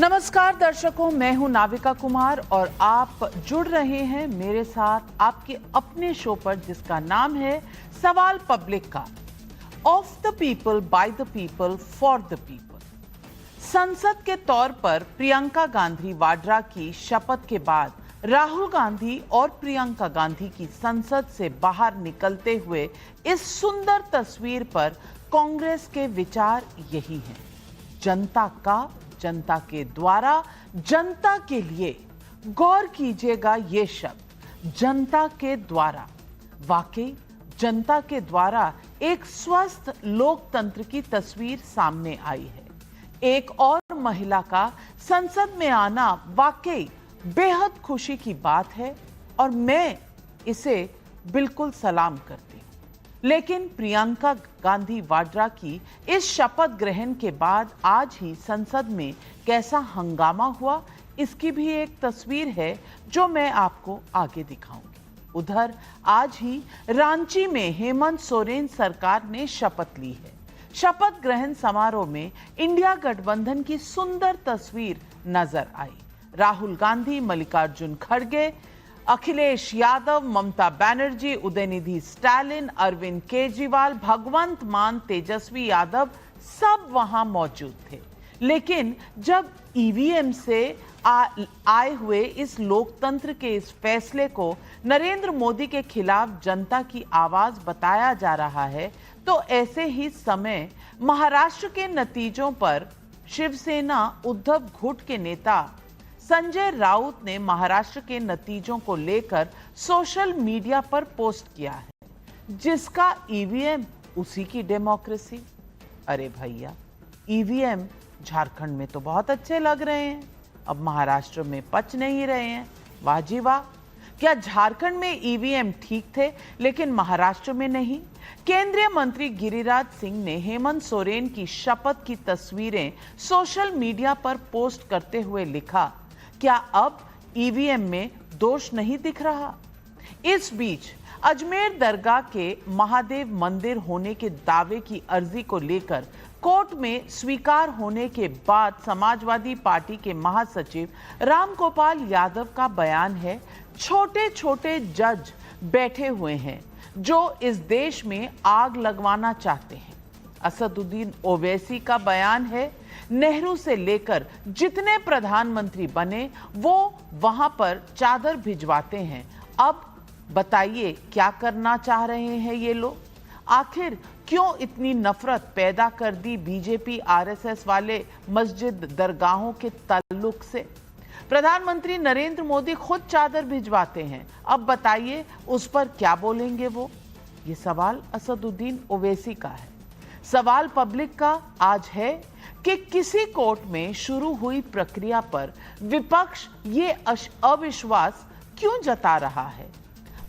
नमस्कार दर्शकों, मैं हूं नाविका कुमार और आप जुड़ रहे हैं मेरे साथ आपके अपने शो पर जिसका नाम है सवाल पब्लिक का। Of the people, by the people, for the people. संसद के तौर पर प्रियंका गांधी वाड्रा की शपथ के बाद राहुल गांधी और प्रियंका गांधी की संसद से बाहर निकलते हुए इस सुंदर तस्वीर पर कांग्रेस के विचार यही हैं। जनता का, जनता के द्वारा, जनता के लिए। गौर कीजिएगा ये शब्द, जनता के द्वारा। वाकई जनता के द्वारा एक स्वस्थ लोकतंत्र की तस्वीर सामने आई है। एक और महिला का संसद में आना वाकई बेहद खुशी की बात है और मैं इसे बिल्कुल सलाम करती हूं। लेकिन प्रियंका गांधी वाड्रा की इस शपथ ग्रहण के बाद आज ही संसद में कैसा हंगामा हुआ, इसकी भी एक तस्वीर है जो मैं आपको आगे दिखाऊंगी। उधर आज ही रांची में हेमंत सोरेन सरकार ने शपथ ली है। शपथ ग्रहण समारोह में इंडिया गठबंधन की सुंदर तस्वीर नजर आई। राहुल गांधी, मल्लिकार्जुन खड़गे, अखिलेश यादव, ममता बनर्जी, उदयनिधि स्टालिन, अरविंद केजरीवाल, भगवंत मान, तेजस्वी यादव सब वहां मौजूद थे। लेकिन जब ईवीएम से आए हुए इस लोकतंत्र के इस फैसले को नरेंद्र मोदी के खिलाफ जनता की आवाज बताया जा रहा है, तो ऐसे ही समय महाराष्ट्र के नतीजों पर शिवसेना उद्धव गुट के नेता संजय राउत ने महाराष्ट्र के नतीजों को लेकर सोशल मीडिया पर पोस्ट किया है, जिसका ईवीएम उसी की डेमोक्रेसी। अरे भैया, ईवीएम झारखंड में तो बहुत अच्छे लग रहे हैं, अब महाराष्ट्र में पच नहीं रहे हैं। वाह जी वाह! क्या झारखंड में ईवीएम ठीक थे लेकिन महाराष्ट्र में नहीं? केंद्रीय मंत्री गिरिराज सिंह ने हेमंत सोरेन की शपथ की तस्वीरें सोशल मीडिया पर पोस्ट करते हुए लिखा, क्या अब ईवीएम में दोष नहीं दिख रहा? इस बीच अजमेर दरगाह के महादेव मंदिर होने के दावे की अर्जी को लेकर कोर्ट में स्वीकार होने के बाद समाजवादी पार्टी के महासचिव रामगोपाल यादव का बयान है, छोटे छोटे जज बैठे हुए हैं जो इस देश में आग लगवाना चाहते हैं। असदुद्दीन ओवैसी का बयान है, नेहरू से लेकर जितने प्रधानमंत्री बने वो वहां पर चादर भिजवाते हैं। अब बताइए क्या करना चाह रहे हैं ये लोग? आखिर क्यों इतनी नफरत पैदा कर दी बीजेपी आरएसएस वाले मस्जिद दरगाहों के ताल्लुक से? प्रधानमंत्री नरेंद्र मोदी खुद चादर भिजवाते हैं, अब बताइए उस पर क्या बोलेंगे वो? ये सवाल असदुद्दीन ओवैसी का है। सवाल पब्लिक का आज है कि किसी कोर्ट में शुरू हुई प्रक्रिया पर विपक्ष ये अविश्वास क्यों जता रहा है?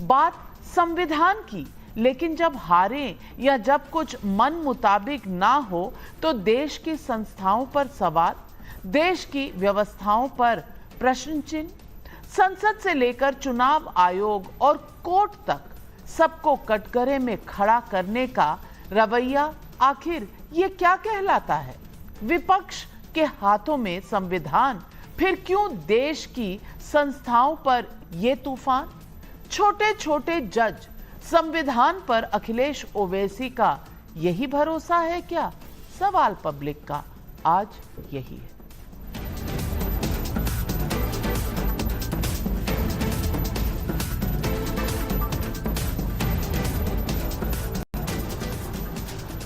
बात संविधान की, लेकिन जब हारें या जब कुछ मन मुताबिक ना हो तो देश की संस्थाओं पर सवाल, देश की व्यवस्थाओं पर प्रश्न चिन्ह। संसद से लेकर चुनाव आयोग और कोर्ट तक सबको कटघरे में खड़ा करने का रवैया आखिर ये क्या कहलाता है? विपक्ष के हाथों में संविधान, फिर क्यों देश की संस्थाओं पर ये तूफान? छोटे छोटे जज, संविधान पर अखिलेश ओवैसी का यही भरोसा है क्या? सवाल पब्लिक का आज यही है।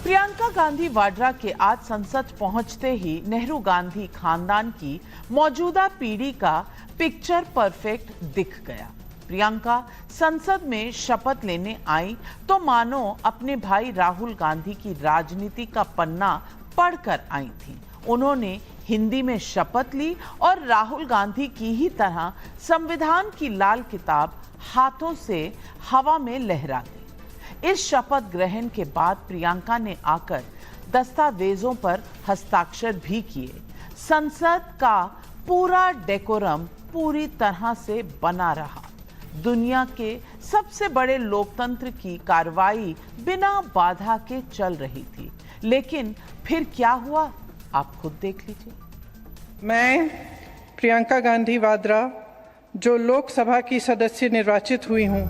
प्रियंका गांधी वाड्रा के आज संसद पहुंचते ही नेहरू गांधी खानदान की मौजूदा पीढ़ी का पिक्चर परफेक्ट दिख गया। प्रियंका संसद में शपथ लेने आई तो मानो अपने भाई राहुल गांधी की राजनीति का पन्ना पढ़कर आई थी। उन्होंने हिंदी में शपथ ली और राहुल गांधी की ही तरह संविधान की लाल किताब हाथों से हवा में लहरा दी। इस शपथ ग्रहण के बाद प्रियंका ने आकर दस्तावेजों पर हस्ताक्षर भी किए। संसद का पूरा डेकोरम पूरी तरह से बना रहा। दुनिया के सबसे बड़े लोकतंत्र की कार्रवाई बिना बाधा के चल रही थी। लेकिन फिर क्या हुआ, आप खुद देख लीजिए। मैं प्रियंका गांधी वाड्रा जो लोकसभा की सदस्य निर्वाचित हुई हूं,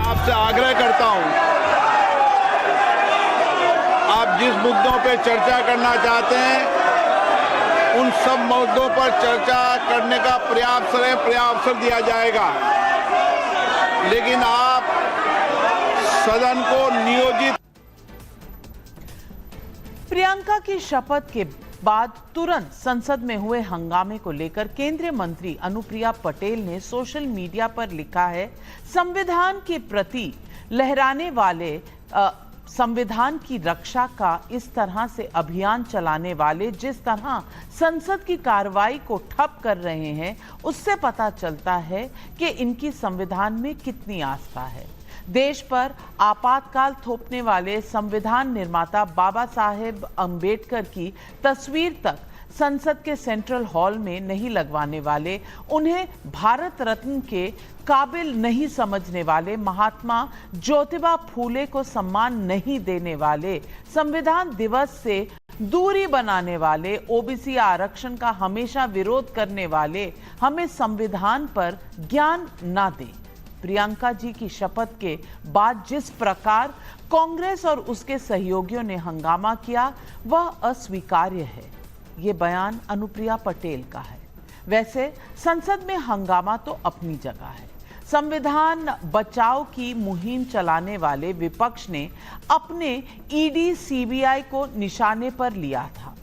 आपसे आग्रह करता हूं, आप जिस मुद्दों पे चर्चा करना चाहते हैं उन सब मुद्दों पर चर्चा करने का पर्याप्त अवसर दिया जाएगा, लेकिन आप सदन को नियोजित। प्रियंका की शपथ के बाद तुरंत संसद में हुए हंगामे को लेकर केंद्रीय मंत्री अनुप्रिया पटेल ने सोशल मीडिया पर लिखा है, संविधान के प्रति लहराने वाले संविधान की रक्षा का इस तरह से अभियान चलाने वाले जिस तरह संसद की कार्रवाई को ठप कर रहे हैं, उससे पता चलता है कि इनकी संविधान में कितनी आस्था है। देश पर आपातकाल थोपने वाले संविधान निर्माता बाबा साहेब अंबेडकर की तस्वीर तक संसद के सेंट्रल हॉल में नहीं लगवाने वाले, उन्हें भारत रत्न के काबिल नहीं समझने वाले, महात्मा ज्योतिबा फूले को सम्मान नहीं देने वाले, संविधान दिवस से दूरी बनाने वाले, ओबीसी आरक्षण का हमेशा विरोध करने वाले हमें संविधान पर ज्ञान ना दें। प्रियंका जी की शपथ के बाद जिस प्रकार कांग्रेस और उसके सहयोगियों ने हंगामा किया वह अस्वीकार्य है। ये बयान अनुप्रिया पटेल का है। वैसे संसद में हंगामा तो अपनी जगह है। संविधान बचाओ की मुहिम चलाने वाले विपक्ष ने अपने ईडी सीबीआई को निशाने पर लिया था।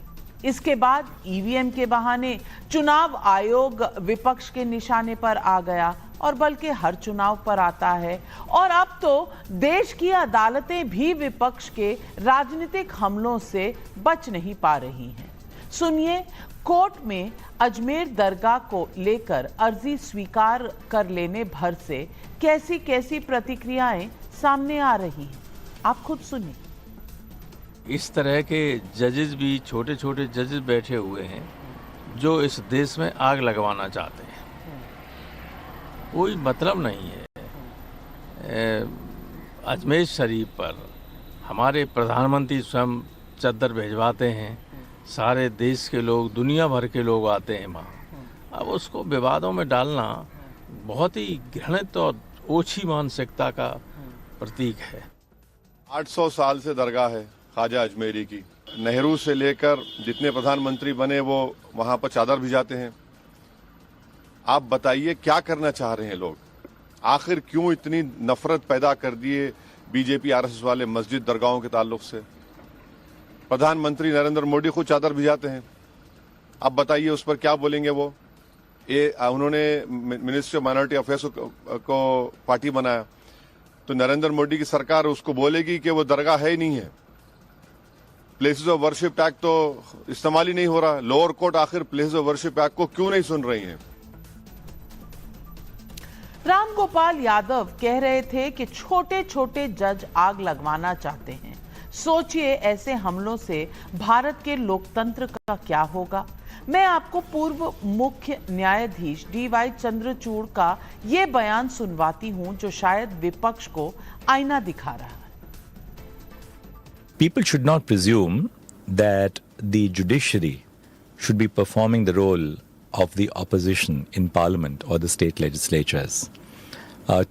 इसके बाद ईवीएम के बहाने चुनाव आयोग विपक्ष के निशाने पर आ गया और बल्कि हर चुनाव पर आता है। और अब तो देश की अदालतें भी विपक्ष के राजनीतिक हमलों से बच नहीं पा रही हैं। सुनिए, कोर्ट में अजमेर दरगाह को लेकर अर्जी स्वीकार कर लेने भर से कैसी कैसी प्रतिक्रियाएं सामने आ रही हैं। आप खुद सुनिए। इस तरह के जजेस भी, छोटे छोटे जजेस बैठे हुए हैं जो इस देश में आग लगवाना चाहते हैं। कोई मतलब नहीं है। अजमेर शरीफ पर हमारे प्रधानमंत्री स्वयं चद्दर भिजवाते हैं, सारे देश के लोग, दुनिया भर के लोग आते हैं वहाँ। अब उसको विवादों में डालना बहुत ही घृणित और ओछी मानसिकता का प्रतीक है। 800 साल से दरगाह है ख्वाजा अजमेरी की। नेहरू से लेकर जितने प्रधानमंत्री बने वो वहाँ पर चादर भिजाते हैं। आप बताइए क्या करना चाह रहे हैं लोग? आखिर क्यों इतनी नफरत पैदा कर दिए बीजेपी आरएसएस वाले मस्जिद दरगाहों के ताल्लुक से? प्रधानमंत्री नरेंद्र मोदी खुद चादर भिजाते हैं। अब बताइए उस पर क्या बोलेंगे वो? उन्होंने मिनिस्ट्री ऑफ माइनॉरिटी अफेयर्स को पार्टी बनाया तो नरेंद्र मोदी की सरकार उसको बोलेगी कि वो दरगाह है ही नहीं है। प्लेसेस ऑफ वर्शिप एक्ट तो इस्तेमाल ही नहीं हो रहा। लोअर कोर्ट आखिर प्लेसेस ऑफ वर्शिप एक्ट को क्यों नहीं सुन रही है? राम गोपाल यादव कह रहे थे कि छोटे छोटे जज आग लगवाना चाहते हैं। सोचिए ऐसे हमलों से भारत के लोकतंत्र का क्या होगा। मैं आपको पूर्व मुख्य न्यायाधीश डीवाई चंद्रचूड़ का यह बयान सुनवाती हूं जो शायद विपक्ष को आईना दिखा रहा है। People should not presume that the judiciary should be performing the role of the opposition in parliament or the state legislatures.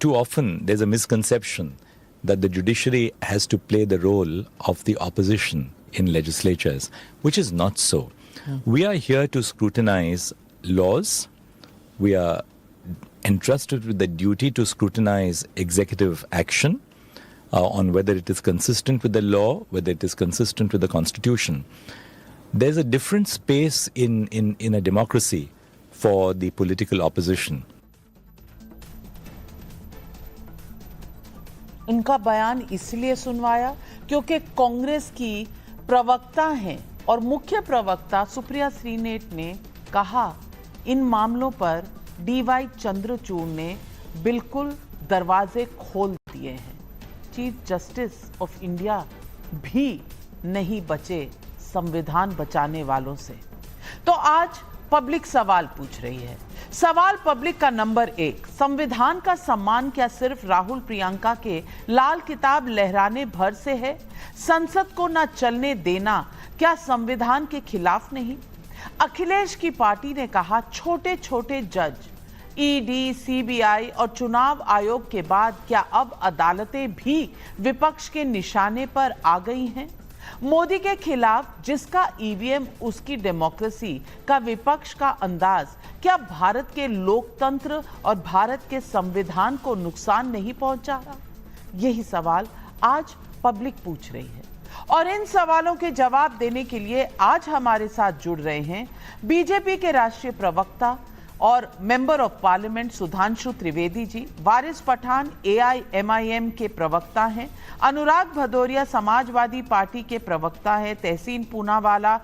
Too often there's a misconception that the judiciary has to play the role of the opposition in legislatures, which is not so. We are here to scrutinize laws. We are entrusted with the duty to scrutinize executive action on whether it is consistent with the law, whether it is consistent with the Constitution. There's a different space in a democracy for the political opposition. इनका बयान इसलिए सुनवाया क्योंकि कांग्रेस की प्रवक्ता हैं और मुख्य प्रवक्ता सुप्रिया श्रीनेत ने कहा इन मामलों पर डीवाई चंद्रचूड़ ने बिल्कुल दरवाजे खोल दिए हैं। चीफ जस्टिस ऑफ इंडिया भी नहीं बचे संविधान बचाने वालों से। तो आज पब्लिक सवाल पूछ रही है, सवाल पब्लिक का नंबर 1, संविधान का सम्मान क्या सिर्फ राहुल प्रियंका के लाल किताब लहराने भर से है? संसद को न चलने देना क्या संविधान के खिलाफ नहीं? अखिलेश की पार्टी ने कहा छोटे छोटे जज, ईडी, सीबीआई और चुनाव आयोग के बाद क्या अब अदालतें भी विपक्ष के निशाने पर आ गई हैं? मोदी के खिलाफ जिसका ईवीएम उसकी डेमोक्रेसी का विपक्ष का अंदाज क्या भारत के लोकतंत्र और भारत के संविधान को नुकसान नहीं पहुंचा रहा? यही सवाल आज पब्लिक पूछ रही है और इन सवालों के जवाब देने के लिए आज हमारे साथ जुड़ रहे हैं बीजेपी के राष्ट्रीय प्रवक्ता और member of parliament Sudhanshu Trivedi ji, Waris Pathan AIMIM के प्रवक्ता हैं, अनुराग भदौरिया समाजवादी पार्टी के प्रवक्ता हैं, तहसीन पूनावाला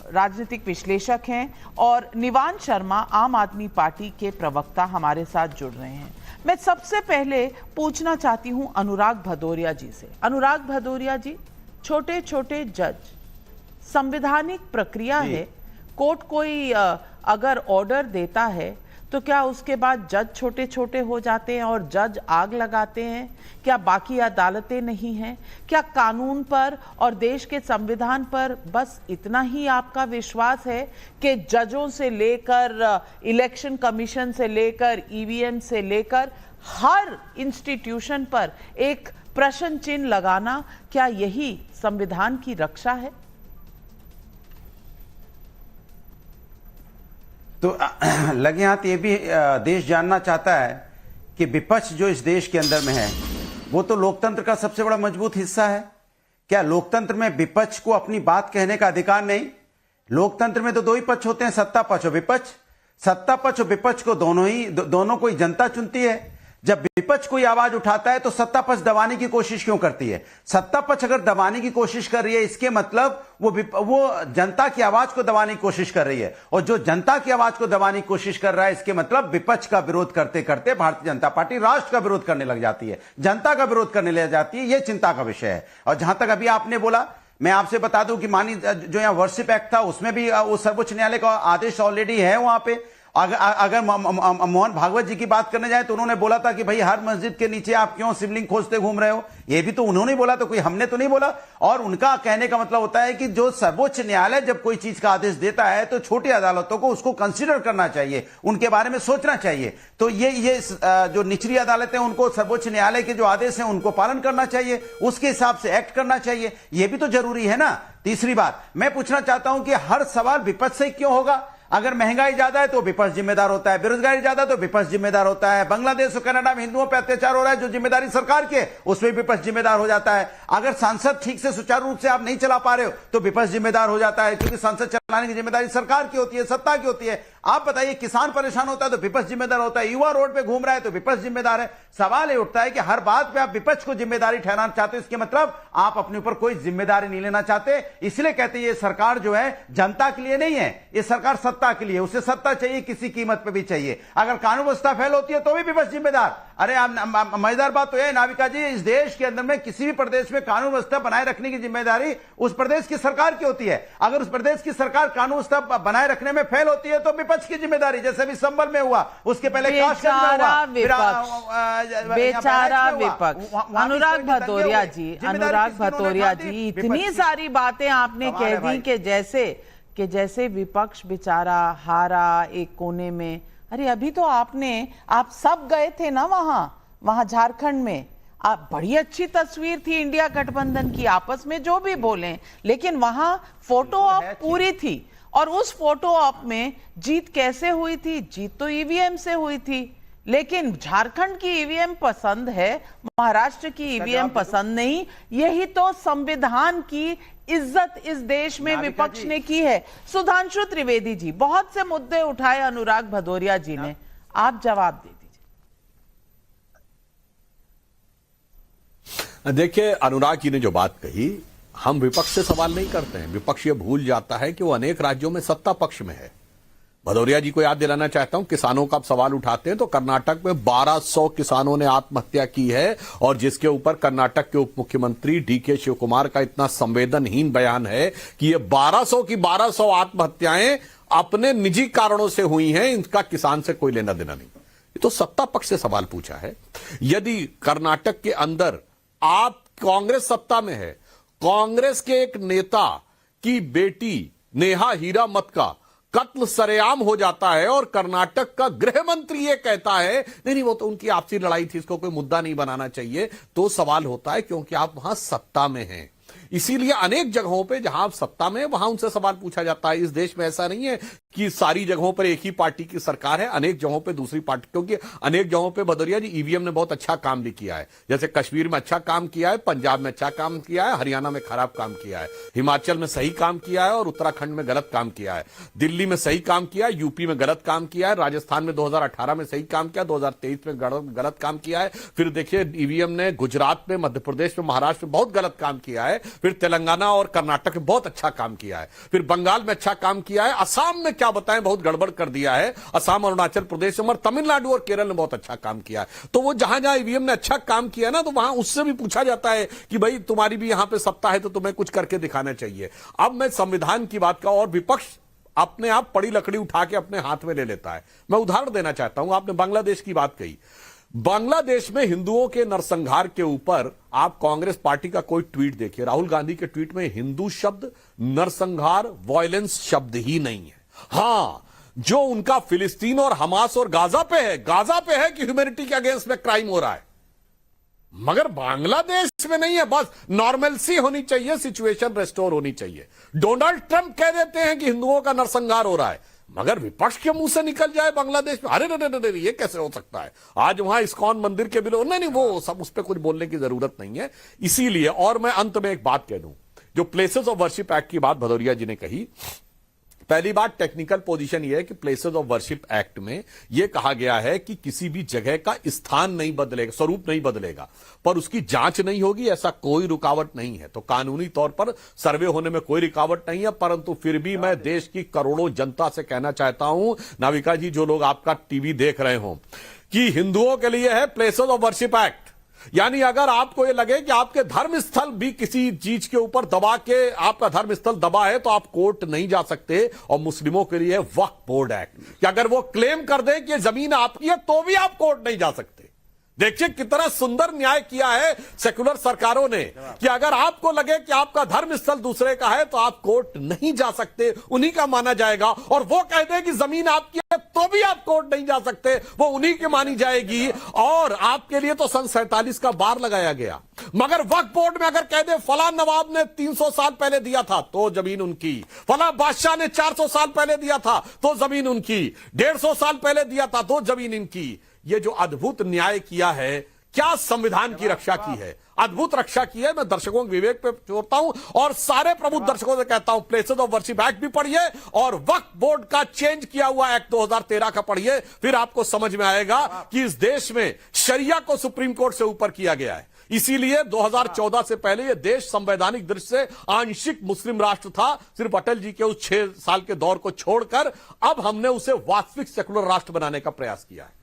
राजनीतिक विश्लेषक हैं और निवान शर्मा आम आदमी पार्टी के प्रवक्ता हमारे साथ जुड़ रहे हैं। मैं सबसे पहले पूछना चाहती हूं अनुराग भदौरिया जी से। अनुराग भदौरिया जी, छोटे छोटे जज, संवैधानिक प्रक्रिया है, कोर्ट कोई अगर ऑर्डर देता है तो क्या उसके बाद जज छोटे छोटे हो जाते हैं और जज आग लगाते हैं? क्या बाकी अदालतें नहीं हैं? क्या कानून पर और देश के संविधान पर बस इतना ही आपका विश्वास है कि जजों से लेकर इलेक्शन कमीशन से लेकर ईवीएम से लेकर हर इंस्टीट्यूशन पर एक प्रश्न चिन्ह लगाना क्या यही संविधान की रक्षा है? तो लगे हाथ ये भी देश जानना चाहता है कि विपक्ष जो इस देश के अंदर में है वो तो लोकतंत्र का सबसे बड़ा मजबूत हिस्सा है। क्या लोकतंत्र में विपक्ष को अपनी बात कहने का अधिकार नहीं? लोकतंत्र में तो दो ही पक्ष होते हैं, सत्ता पक्ष और विपक्ष। सत्ता पक्ष और विपक्ष को दोनों को जनता चुनती है। जब विपक्ष कोई आवाज उठाता है तो सत्ता पक्ष दबाने की कोशिश क्यों करती है? सत्ता पक्ष अगर दबाने की कोशिश कर रही है इसके मतलब वो जनता की आवाज को दबाने की कोशिश कर रही है, और जो जनता की आवाज को दबाने की कोशिश कर रहा है इसके मतलब विपक्ष का विरोध करते करते भारतीय जनता पार्टी राष्ट्र का विरोध करने लग जाती है, जनता का विरोध करने लग जाती है। यह चिंता का विषय है। और जहां तक अभी आपने बोला, मैं आपसे बता दूं कि मानी जो यहां वर्शिप एक्ट था उसमें भी वो सर्वोच्च न्यायालय का आदेश ऑलरेडी है वहां पे। अगर मोहन भागवत जी की बात करने जाए तो उन्होंने बोला था कि भाई हर मस्जिद के नीचे आप क्यों शिवलिंग खोजते घूम रहे हो, ये भी तो उन्होंने बोला, तो कोई हमने तो नहीं बोला। और उनका कहने का मतलब होता है कि जो सर्वोच्च न्यायालय जब कोई चीज का आदेश देता है तो छोटी अदालतों को उसको कंसीडर करना चाहिए, उनके बारे में सोचना चाहिए। तो ये जो निचली अदालतें उनको सर्वोच्च न्यायालय के जो आदेश हैं उनको पालन करना चाहिए, उसके हिसाब से एक्ट करना चाहिए, ये भी तो जरूरी है ना। तीसरी बात मैं पूछना चाहता हूं कि हर सवाल विपक्ष से क्यों होगा? अगर महंगाई ज्यादा है तो विपक्ष जिम्मेदार होता है, बेरोजगारी ज्यादा तो विपक्ष जिम्मेदार होता है, बांग्लादेश और कनाडा में हिंदुओं पर अत्याचार हो रहा है जो जिम्मेदारी सरकार की है उसमें विपक्ष जिम्मेदार हो जाता है। अगर संसद ठीक से सुचारू रूप से आप नहीं चला पा रहे हो तो विपक्ष जिम्मेदार हो जाता है, क्योंकि संसद चलाने की जिम्मेदारी सरकार की होती है, सत्ता की होती है। आप बताइए, किसान परेशान होता है तो विपक्ष जिम्मेदार होता है, युवा रोड पे घूम रहा है तो विपक्ष जिम्मेदार है। सवाल ये उठता है कि हर बात पे आप विपक्ष को जिम्मेदारी ठहराना चाहते हो, इसके मतलब आप अपने ऊपर कोई जिम्मेदारी नहीं लेना चाहते। इसलिए कहते हैं ये सरकार जो है जनता के लिए नहीं है, ये सरकार सत्ता के लिए, उसे सत्ता चाहिए, किसी कीमत पे भी चाहिए। अगर कानून व्यवस्था फेल होती है तो भी विपक्ष जिम्मेदार। अरे मजेदार बात तो है नाविका जी, इस देश के अंदर में किसी भी प्रदेश में कानून व्यवस्था बनाए रखने की जिम्मेदारी उस प्रदेश की सरकार की होती है। अगर उस प्रदेश की सरकार कानून व्यवस्था बनाए रखने में फेल होती है तो विपक्ष की जिम्मेदारी, जैसे भी संबल में हुआ, उसके पहले बेचारा विपक्ष। अनुराग भदौरिया जी, इतनी सारी बातें आपने कह दी कि जैसे विपक्ष बेचारा हारा एक कोने में। अरे अभी तो आप सब गए थे ना वहां झारखंड में, आप बड़ी अच्छी तस्वीर थी इंडिया गठबंधन की, आपस में जो भी बोले, लेकिन वहां फोटो ऑप पूरी थी। और उस फोटो ऑप में जीत कैसे हुई थी? जीत तो ईवीएम से हुई थी, लेकिन झारखंड की ईवीएम पसंद है, महाराष्ट्र की ईवीएम पसंद नहीं। यही तो संविधान की इज्जत इस देश में विपक्ष ने की है। सुधांशु त्रिवेदी जी, बहुत से मुद्दे उठाए अनुराग भदौरिया जी ने, आप जवाब दे दीजिए। देखिए, अनुराग जी ने जो बात कही, हम विपक्ष से सवाल नहीं करते हैं। विपक्ष ये भूल जाता है कि वो अनेक राज्यों में सत्ता पक्ष में है। भदौरिया जी को याद दिलाना चाहता हूं, किसानों का आप सवाल उठाते हैं तो कर्नाटक में 1200 किसानों ने आत्महत्या की है और जिसके ऊपर कर्नाटक के उप मुख्यमंत्री डीके शिव कुमार का इतना संवेदनहीन बयान है कि ये 1200 की 1200 आत्महत्याएं अपने निजी कारणों से हुई हैं, इनका किसान से कोई लेना देना नहीं। ये तो सत्ता पक्ष से सवाल पूछा है। यदि कर्नाटक के अंदर आप कांग्रेस सत्ता में है, कांग्रेस के एक नेता की बेटी नेहा हीरामत का कत्ल सरेआम हो जाता है और कर्नाटक का गृह मंत्री ये कहता है नहीं वो तो उनकी आपसी लड़ाई थी, इसको कोई मुद्दा नहीं बनाना चाहिए, तो सवाल होता है क्योंकि आप वहां सत्ता में हैं। इसीलिए अनेक जगहों पे जहां आप सत्ता में वहां उनसे सवाल पूछा जाता है। इस देश में ऐसा नहीं है कि सारी जगहों पर एक ही पार्टी की सरकार है, अनेक जगहों पे दूसरी पार्टी, क्योंकि अनेक जगहों पे भदौरिया जी ईवीएम ने बहुत अच्छा काम भी किया है। जैसे कश्मीर में अच्छा काम किया है, पंजाब में अच्छा काम किया है, हरियाणा में खराब काम किया है, हिमाचल में सही काम किया है और उत्तराखंड में गलत काम किया है, दिल्ली में सही काम किया है, यूपी में गलत काम किया है, राजस्थान में 2018 में सही काम किया, 2023 में गलत काम किया है। फिर देखिए ईवीएम ने गुजरात में, मध्य प्रदेश में, महाराष्ट्र में बहुत गलत काम किया है। फिर तेलंगाना और कर्नाटक में बहुत अच्छा काम किया है। फिर बंगाल में अच्छा काम किया है। असम में क्या बताएं, बहुत गड़बड़ कर दिया है। असम, अरुणाचल प्रदेश और तमिलनाडु और केरल ने बहुत अच्छा काम किया है। तो वो जहां जहां ईवीएम ने अच्छा काम किया ना, तो वहां उससे भी पूछा जाता है कि भाई तुम्हारी भी यहां पे सत्ता है तो तुम्हें कुछ करके दिखाना चाहिए। अब मैं संविधान की बात का, और विपक्ष अपने आप पड़ी लकड़ी उठा के अपने हाथ में ले लेता है। मैं उदाहरण देना चाहता हूं, आपने बांग्लादेश की बात कही। बांग्लादेश में हिंदुओं के नरसंहार के ऊपर आप कांग्रेस पार्टी का कोई ट्वीट देखिए, राहुल गांधी के ट्वीट में हिंदू शब्द, नरसंहार, वायलेंस शब्द ही नहीं है। हां, जो उनका फिलिस्तीन और हमास और गाजा पे है कि ह्यूमैनिटी के अगेंस्ट में क्राइम हो रहा है, मगर बांग्लादेश में नहीं है। बस नॉर्मलसी होनी चाहिए, सिचुएशन रेस्टोर होनी चाहिए। डोनाल्ड ट्रंप कह देते हैं कि हिंदुओं का नरसंहार हो रहा है, मगर विपक्ष के मुंह से निकल जाए बांग्लादेश में, अरे ये कैसे हो सकता है। आज वहां इस्कॉन मंदिर के विरोध, नहीं वो सब, उस पर कुछ बोलने की जरूरत नहीं है। इसीलिए, और मैं अंत में एक बात कह दूं, जो प्लेसेस ऑफ वर्शिप एक्ट की बात भदौरिया जी ने कही, पहली बात टेक्निकल पोजीशन यह है कि प्लेसेस ऑफ वर्शिप एक्ट में यह कहा गया है कि किसी भी जगह का स्थान नहीं बदलेगा, स्वरूप नहीं बदलेगा, पर उसकी जांच नहीं होगी, ऐसा कोई रुकावट नहीं है। तो कानूनी तौर पर सर्वे होने में कोई रुकावट नहीं है। परंतु फिर भी मैं देश की करोड़ों जनता से कहना चाहता हूं, नाविका जी, जो लोग आपका टीवी देख रहे हो, कि हिंदुओं के लिए है प्लेसेस ऑफ वर्शिप एक्ट। यानी अगर आपको यह लगे कि आपके धर्म स्थल भी किसी चीज के ऊपर दबा के, आपका धर्म स्थल दबा है, तो आप कोर्ट नहीं जा सकते। और मुस्लिमों के लिए वक्फ बोर्ड एक्ट, कि अगर वो क्लेम कर दे कि ये जमीन आपकी है तो भी आप कोर्ट नहीं जा सकते। देखिए कितना सुंदर न्याय किया है सेकुलर सरकारों ने, कि अगर आपको लगे कि आपका धर्म स्थल दूसरे का है तो आप कोर्ट नहीं जा सकते, उन्हीं का माना जाएगा। और वो कह दे कि जमीन आपकी है तो भी आप कोर्ट नहीं जा सकते, वो उन्हीं की मानी जाएगी। और आपके लिए तो सन 47 का बार लगाया गया। मगर वक्फ बोर्ड में अगर कह दे फला नवाब ने 300 साल पहले दिया था तो जमीन उनकी, फला बादशाह ने 400 साल पहले दिया था तो जमीन उनकी, 150 साल पहले दिया था तो जमीन इनकी। ये जो अद्भुत न्याय किया है, क्या संविधान की रक्षा की है, अद्भुत रक्षा की है। मैं दर्शकों के विवेक पे जोड़ता हूं और सारे प्रबुद्ध दर्शकों से कहता हूं, प्लेसेस ऑफ वर्शिप एक्ट भी पढ़िए और वक्फ बोर्ड का चेंज किया हुआ एक्ट 2013 का पढ़िए, फिर आपको समझ में आएगा कि इस देश में शरिया को सुप्रीम कोर्ट से ऊपर किया गया है। इसीलिए 2014 से पहले यह देश संवैधानिक दृष्टि से आंशिक मुस्लिम राष्ट्र था। सिर्फ अटल जी के उस 6 साल के दौर को छोड़कर अब हमने उसे वास्तविक सेकुलर राष्ट्र बनाने का प्रयास किया है।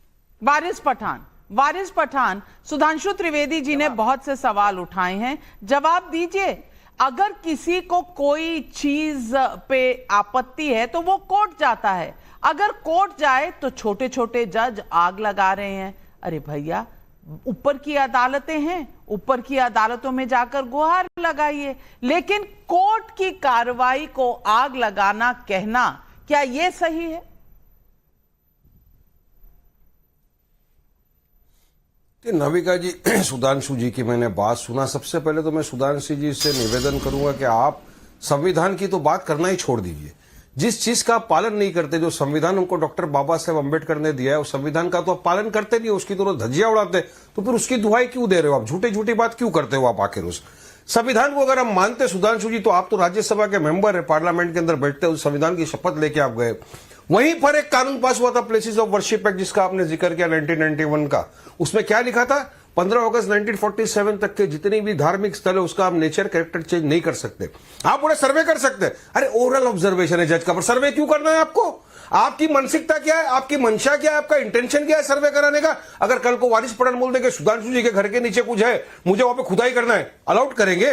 वारिस पठान, सुधांशु त्रिवेदी जी ने बहुत से सवाल उठाए हैं, जवाब दीजिए। अगर किसी को कोई चीज पे आपत्ति है तो वो कोर्ट जाता है, अगर कोर्ट जाए तो छोटे छोटे जज आग लगा रहे हैं। अरे भैया, ऊपर की अदालतें हैं, ऊपर की अदालतों में जाकर गुहार लगाइए। लेकिन कोर्ट की कार्रवाई को आग लगाना कहना, क्या यह सही है? नाविका जी, सुधांशु जी की मैंने बात सुना। सबसे पहले तो मैं सुधांशु जी से निवेदन करूंगा कि आप संविधान की तो बात करना ही छोड़ दीजिए। जिस चीज का आप पालन नहीं करते, जो संविधान हमको डॉक्टर बाबा साहेब अम्बेडकर ने दिया है, उस संविधान का तो आप पालन करते नहीं, उसकी तो धज्जियां उड़ाते, तो फिर उसकी दुहाई क्यों दे रहे हो आप? झूठी झूठी बात क्यों करते हो आप? आखिर उस संविधान को अगर हम मानते सुधांशु जी, तो आप तो राज्यसभा के मेंबर है, पार्लियामेंट के अंदर बैठते, उस संविधान की शपथ लेके आप गए। वहीं पर एक कानून पास हुआ था प्लेसेस ऑफ वर्शिप एक्ट, जिसका आपने जिक्र किया 1991 का। उसमें क्या लिखा था? 15 अगस्त 1947 तक के जितनी भी धार्मिक स्थल है उसका आप नेचर कैरेक्टर चेंज नहीं कर सकते। आप बोले सर्वे कर सकते हैं। अरे ओरल ऑब्जर्वेशन है जज का, पर सर्वे क्यों करना है आपको? आपकी मानसिकता क्या है, आपकी मंशा क्या है, आपका इंटेंशन क्या है सर्वे कराने का? अगर कल को वारिस पठान बोल देंगे सुधांशु जी के घर के नीचे कुछ है, मुझे वहां पे खुदाई करना है, अलाउड करेंगे?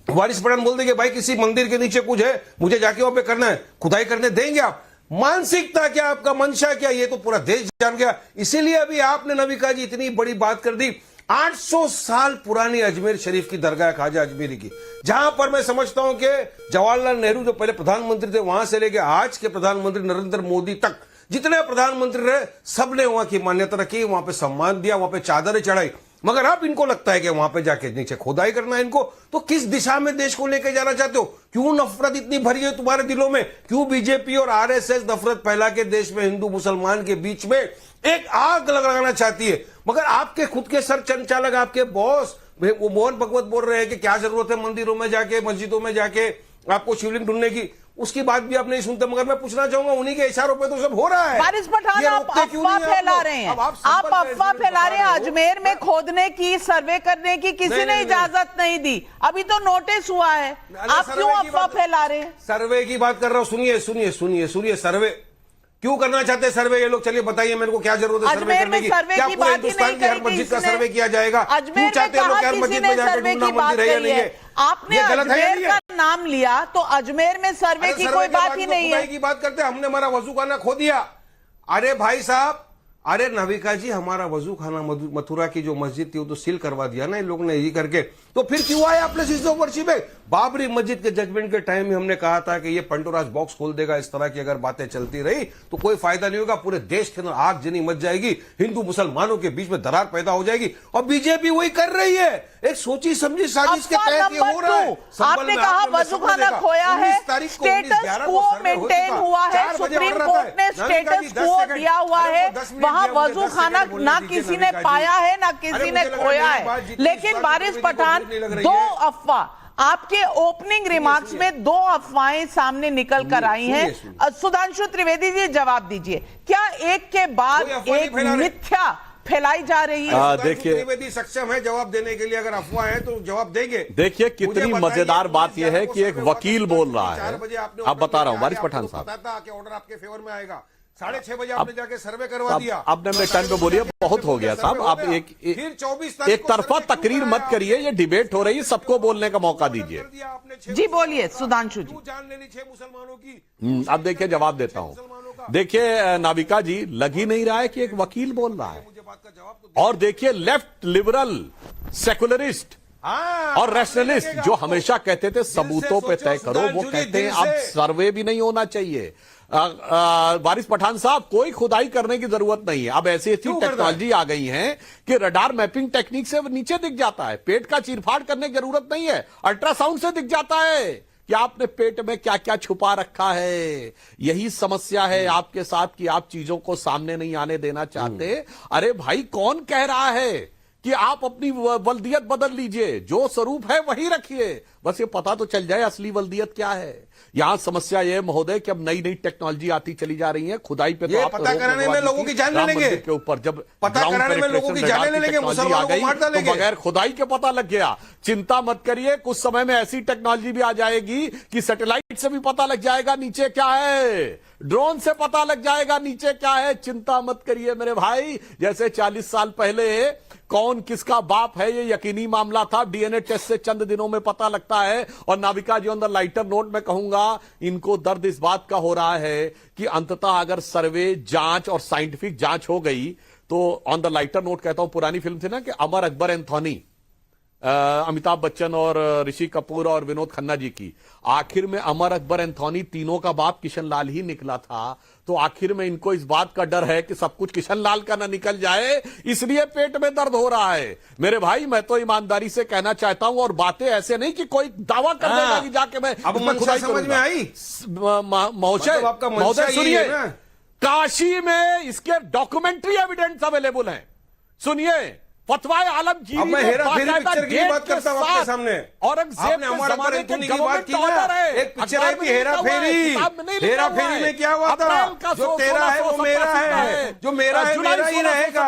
वारिस पठान बोल देंगे भाई किसी मंदिर के नीचे कुछ है, मुझे जाके वहां पे करना है, खुदाई करने देंगे आप? मानसिकता क्या, आपका मंशा क्या, ये तो पूरा देश जान गया। इसीलिए अभी आपने नविका जी इतनी बड़ी बात कर दी। 800 साल पुरानी अजमेर शरीफ की दरगाह ख्वाजा अजमेरी की, जहां पर मैं समझता हूं कि जवाहरलाल नेहरू जो पहले प्रधानमंत्री थे वहां से लेकर आज के प्रधानमंत्री नरेंद्र मोदी तक जितने प्रधानमंत्री रहे सबने वहां की मान्यता रखी, वहां पे सम्मान दिया, वहां पे चादरें चढ़ाई। मगर अब इनको लगता है कि वहां पे जाके नीचे खोदाई करना है इनको। तो किस दिशा में देश को लेकर जाना चाहते हो? क्यों नफरत इतनी भरी है तुम्हारे दिलों में? क्यों बीजेपी और आरएसएस नफरत फैला के देश में हिंदू मुसलमान के बीच में एक आग लगाना चाहती है? मगर आपके खुद के सर संचालक, आपके बॉस वो मोहन भगवत बोल रहे हैं कि क्या जरूरत है मंदिरों में जाके, मस्जिदों में जाके आपको शिवलिंग ढूंढने की। उसकी बात भी आप नहीं सुनते। मगर मैं पूछना चाहूंगा, उन्हीं के इशारों पे तो सब हो रहा है। वारिस पठान, आप अफवाह फैला रहे हैं, आप अफवाह फैला रहे हैं। अजमेर में खोदने की, सर्वे करने की किसी ने इजाजत नहीं दी, अभी तो नोटिस हुआ है। आप क्यों अफवाह फैला रहे हैं? सर्वे की बात कर रहा हूं, सुनिए सुनिए सुनिए सुनिए। सर्वे क्यों करना चाहते हैं सर्वे ये लोग? चलिए बताइए मेरे को, क्या जरूरत है सर्वे करने की? क्या पूरे हिंदुस्तान की हर मस्जिद का सर्वे किया जाएगा? क्यों चाहते हैं लोग हर मस्जिद में जाकर ढूंढना मंदिर है या नहीं है? आपने अजमेर का नाम लिया तो अजमेर में सर्वे की कोई बात ही नहीं है। की बात करते हैं, हमने हमारा वजू खाना खो दिया। अरे भाई साहब, अरे नविका जी, हमारा वजू खाना मथुरा की जो मस्जिद थी वो तो सील करवा दिया ना इन लोगों ने, यही करके। तो फिर क्यों आए अपने सिजदों वर्षी में? बाबरी मस्जिद के जजमेंट के टाइम में हमने कहा था कि ये पंडोरास बॉक्स खोल देगा। इस तरह की अगर बातें चलती रही तो कोई फायदा नहीं होगा, पूरे देश के अंदर आगजनी मच जाएगी, हिंदू मुसलमानों के बीच में दरार पैदा हो जाएगी। और बीजेपी वही कर रही है, एक सोची समझी साजिश के तहत ये हो रहा है। आपने कहा वजूखाना खोया है, स्टेटस को मेंटेन हुआ है, सुप्रीम कोर्ट ने स्टेटस को दिया हुआ है, वहां वजूखाना ना किसी ने पाया है ना किसी ने खोया है। लेकिन वारिस पठान, दो अफवाह आपके ओपनिंग रिमार्क्स में, दो अफवाहें सामने निकल कर आई हैं। सुधांशु त्रिवेदी जी जवाब दीजिए, क्या एक के बाद एक मिथ्या फैलाई जा रही है? देखिए, त्रिवेदी सक्षम है जवाब देने के लिए, अगर अफवाह है तो जवाब देंगे। देखिए कितनी मजेदार बात यह है कि एक वकील बोल रहा है। अब बता रहा हूं वारिस पठान साहब, ऑर्डर आपके फेवर में आएगा। 6:30 बजे आपने जाके सर्वे करवा दिया। अब अपने टाइम पे बोलिए, बहुत हो गया साहब। आप एक तरफा तकरीर मत करिए, ये डिबेट हो रही है, सबको बोलने का मौका दीजिए। जी बोलिए सुधांशु जी। जान लेनी 6 मुसलमानों की। अब देखिए जवाब देता हूं। देखिए नाविका जी, लग ही नहीं रहा है कि एक वकील बोल रहा है। और देखिए लेफ्ट लिबरल सेकुलरिस्ट और रैशनलिस्ट जो हमेशा कहते थे सबूतों पे तय करो, वो कहते हैं अब सर्वे भी नहीं होना चाहिए। वारिस पठान साहब, कोई खुदाई करने की जरूरत नहीं है। अब ऐसी ऐसी टेक्नोलॉजी आ गई है कि रडार मैपिंग टेक्निक से नीचे दिख जाता है। पेट का चीरफाड़ करने की जरूरत नहीं है, अल्ट्रासाउंड से दिख जाता है कि आपने पेट में क्या क्या छुपा रखा है। यही समस्या है आपके साथ कि आप चीजों को सामने नहीं आने देना चाहते। अरे भाई, कौन कह रहा है कि आप अपनी वल्दियत बदल लीजिए? जो स्वरूप है वही रखिए, बस ये पता तो चल जाए असली वल्दियत क्या है। यहां समस्या यह महोदय कि अब नई नई टेक्नोलॉजी आती चली जा रही है। खुदाई पे तो आप पता कराने में लोगों की जान ले लेंगे के ऊपर, जब पता कराने में लोगों की जान ले लेंगे, मुसलमानों को मार डालेंगे, तो बगैर खुदाई के पता लग गया। चिंता मत करिए, कुछ समय में ऐसी टेक्नोलॉजी भी आ जाएगी कि सैटेलाइट से भी पता लग जाएगा नीचे क्या है, ड्रोन से पता लग जाएगा नीचे क्या है। चिंता मत करिए मेरे भाई। जैसे 40 साल पहले कौन किसका बाप है ये यकीनी मामला था, डीएनए टेस्ट से चंद दिनों में पता लगता है। और नाविका जी, ऑन द लाइटर नोट में कहूंगा, इनको दर्द इस बात का हो रहा है कि अंततः अगर सर्वे, जांच और साइंटिफिक जांच हो गई तो, ऑन द लाइटर नोट कहता हूं, पुरानी फिल्म थी ना कि अमर अकबर एंथोनी, अमिताभ बच्चन और ऋषि कपूर और विनोद खन्ना जी की, आखिर में अमर अकबर एंथोनी तीनों का बाप किशन लाल ही निकला था। तो आखिर में इनको इस बात का डर है कि सब कुछ किशन लाल का ना निकल जाए, इसलिए पेट में दर्द हो रहा है। मेरे भाई, मैं तो ईमानदारी से कहना चाहता हूं, और बातें ऐसे नहीं कि कोई दावा कर देगा कि जाके मैं अब खुदाई समझ में आई। महोदय सुनिए, काशी में इसके डॉक्यूमेंट्री एविडेंस अवेलेबल है। सुनिए, फतवाए आलमगीरी अब मैं हेरा फेरी पिक्चर की बात करता हूं आपके सामने। औरंगजेब के ज़माने के गवर्नमेंट ऑर्डर है, एक पिक्चर आई थी हेरा फेरी। हेरा फेरी में क्या हुआ था? जो तेरा है वो मेरा है, जो मेरा है मेरा ही रहेगा।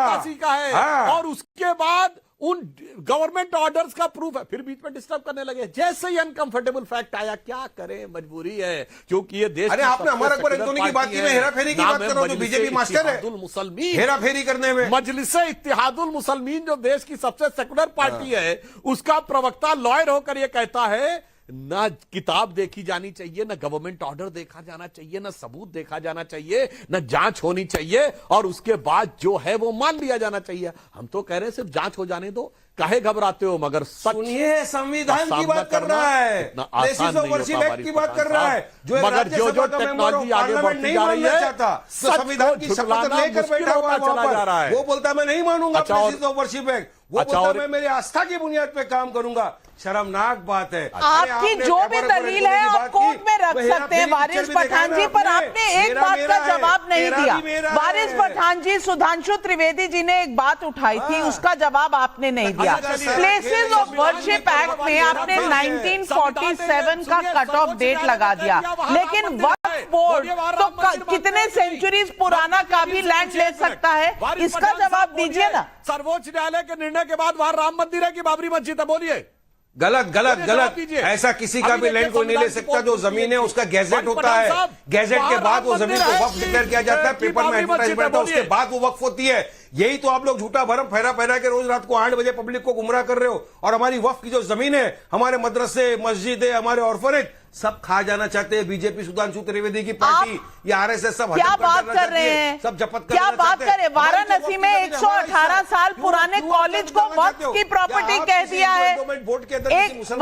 और उसके बाद उन गवर्नमेंट ऑर्डर्स का प्रूफ है, फिर बीच में डिस्टर्ब करने लगे। जैसे ही अनकंफर्टेबल फैक्ट आया, क्या करें, मजबूरी है, क्योंकि ये देश अरे आपने हमारा को एंटोनी की बात की, मैं हेराफेरी की बात कर रहा हूं, तो बीजेपी मास्टर है मुसलमीन हेराफेरी करने में। मजलिस इत्तेहादुल मुसलमीन जो देश की सबसे सेकुलर पार्टी है, उसका प्रवक्ता लॉयर होकर यह कहता है ना किताब देखी जानी चाहिए, ना गवर्नमेंट ऑर्डर देखा जाना चाहिए, ना सबूत देखा जाना चाहिए, ना जांच होनी चाहिए, और उसके बाद जो है वो मान लिया जाना चाहिए। हम तो कह रहे हैं सिर्फ जांच हो जाने दो, काहे घबराते हो, मगर सुनिए संविधान की बात कर रहा है, प्लेसेस ऑफ वर्शिप एक्ट की बात कर रहा है, जो मगर जो टेक्नोलॉजी आगे बढ़ती जा रही है, तो संविधान की शपथ लेकर बैठा हुआ चला जा रहा है। वो बोलता मैं नहीं मानूंगा प्लेसेस ऑफ वर्शिप एक्ट, वो बोलता मैं मेरी आस्था की बुनियाद पे काम करूंगा। शर्मनाक बात है। आपकी जो भी दलील है आप कोर्ट में रख सकते हैं वारिस पठान जी, पर आपने एक बात का जवाब नहीं दिया। वारिस पठान जी, सुधांशु त्रिवेदी जी ने एक बात उठाई थी, उसका जवाब आपने नहीं दिया। प्लेसेस ऑफ वर्शिप एक्ट में आपने 1947 का कट ऑफ डेट लगा दिया, लेकिन वक्फ बोर्ड तो कितने सेंचुरीज पुराना का भी लैंड ले सकता है, इसका जवाब दीजिए ना। सर्वोच्च न्यायालय के निर्णय के बाद वहां राम मंदिर है कि बाबरी मस्जिद है, बोलिए। गलत गलत गलत, ऐसा किसी का भी लैंड कोई नहीं ले सकता। जो जमीन है उसका गैजेट होता है, गैजेट के बाद वो जमीन को वक्फ डिक्लेयर किया जाता है, पेपर में एडवर्टाइजमेंट होता है, उसके बाद वो वक्फ होती है। यही तो आप लोग झूठा भरम फहरा फहरा के रोज रात को 8 बजे पब्लिक को गुमराह कर रहे हो। और हमारी वक्फ की जो जमीन है, हमारे मदरसे, मस्जिदें, हमारे ऑर्फनेज सब खा जाना चाहते हैं बीजेपी, सुधांशु त्रिवेदी की पार्टी, या आरएसएस, सब क्या बात कर रहे हैं, सब जपत क्या बात कर रहे हैं। वाराणसी में 118 साल पुराने कॉलेज को वक्फ की प्रॉपर्टी कह दिया है। एक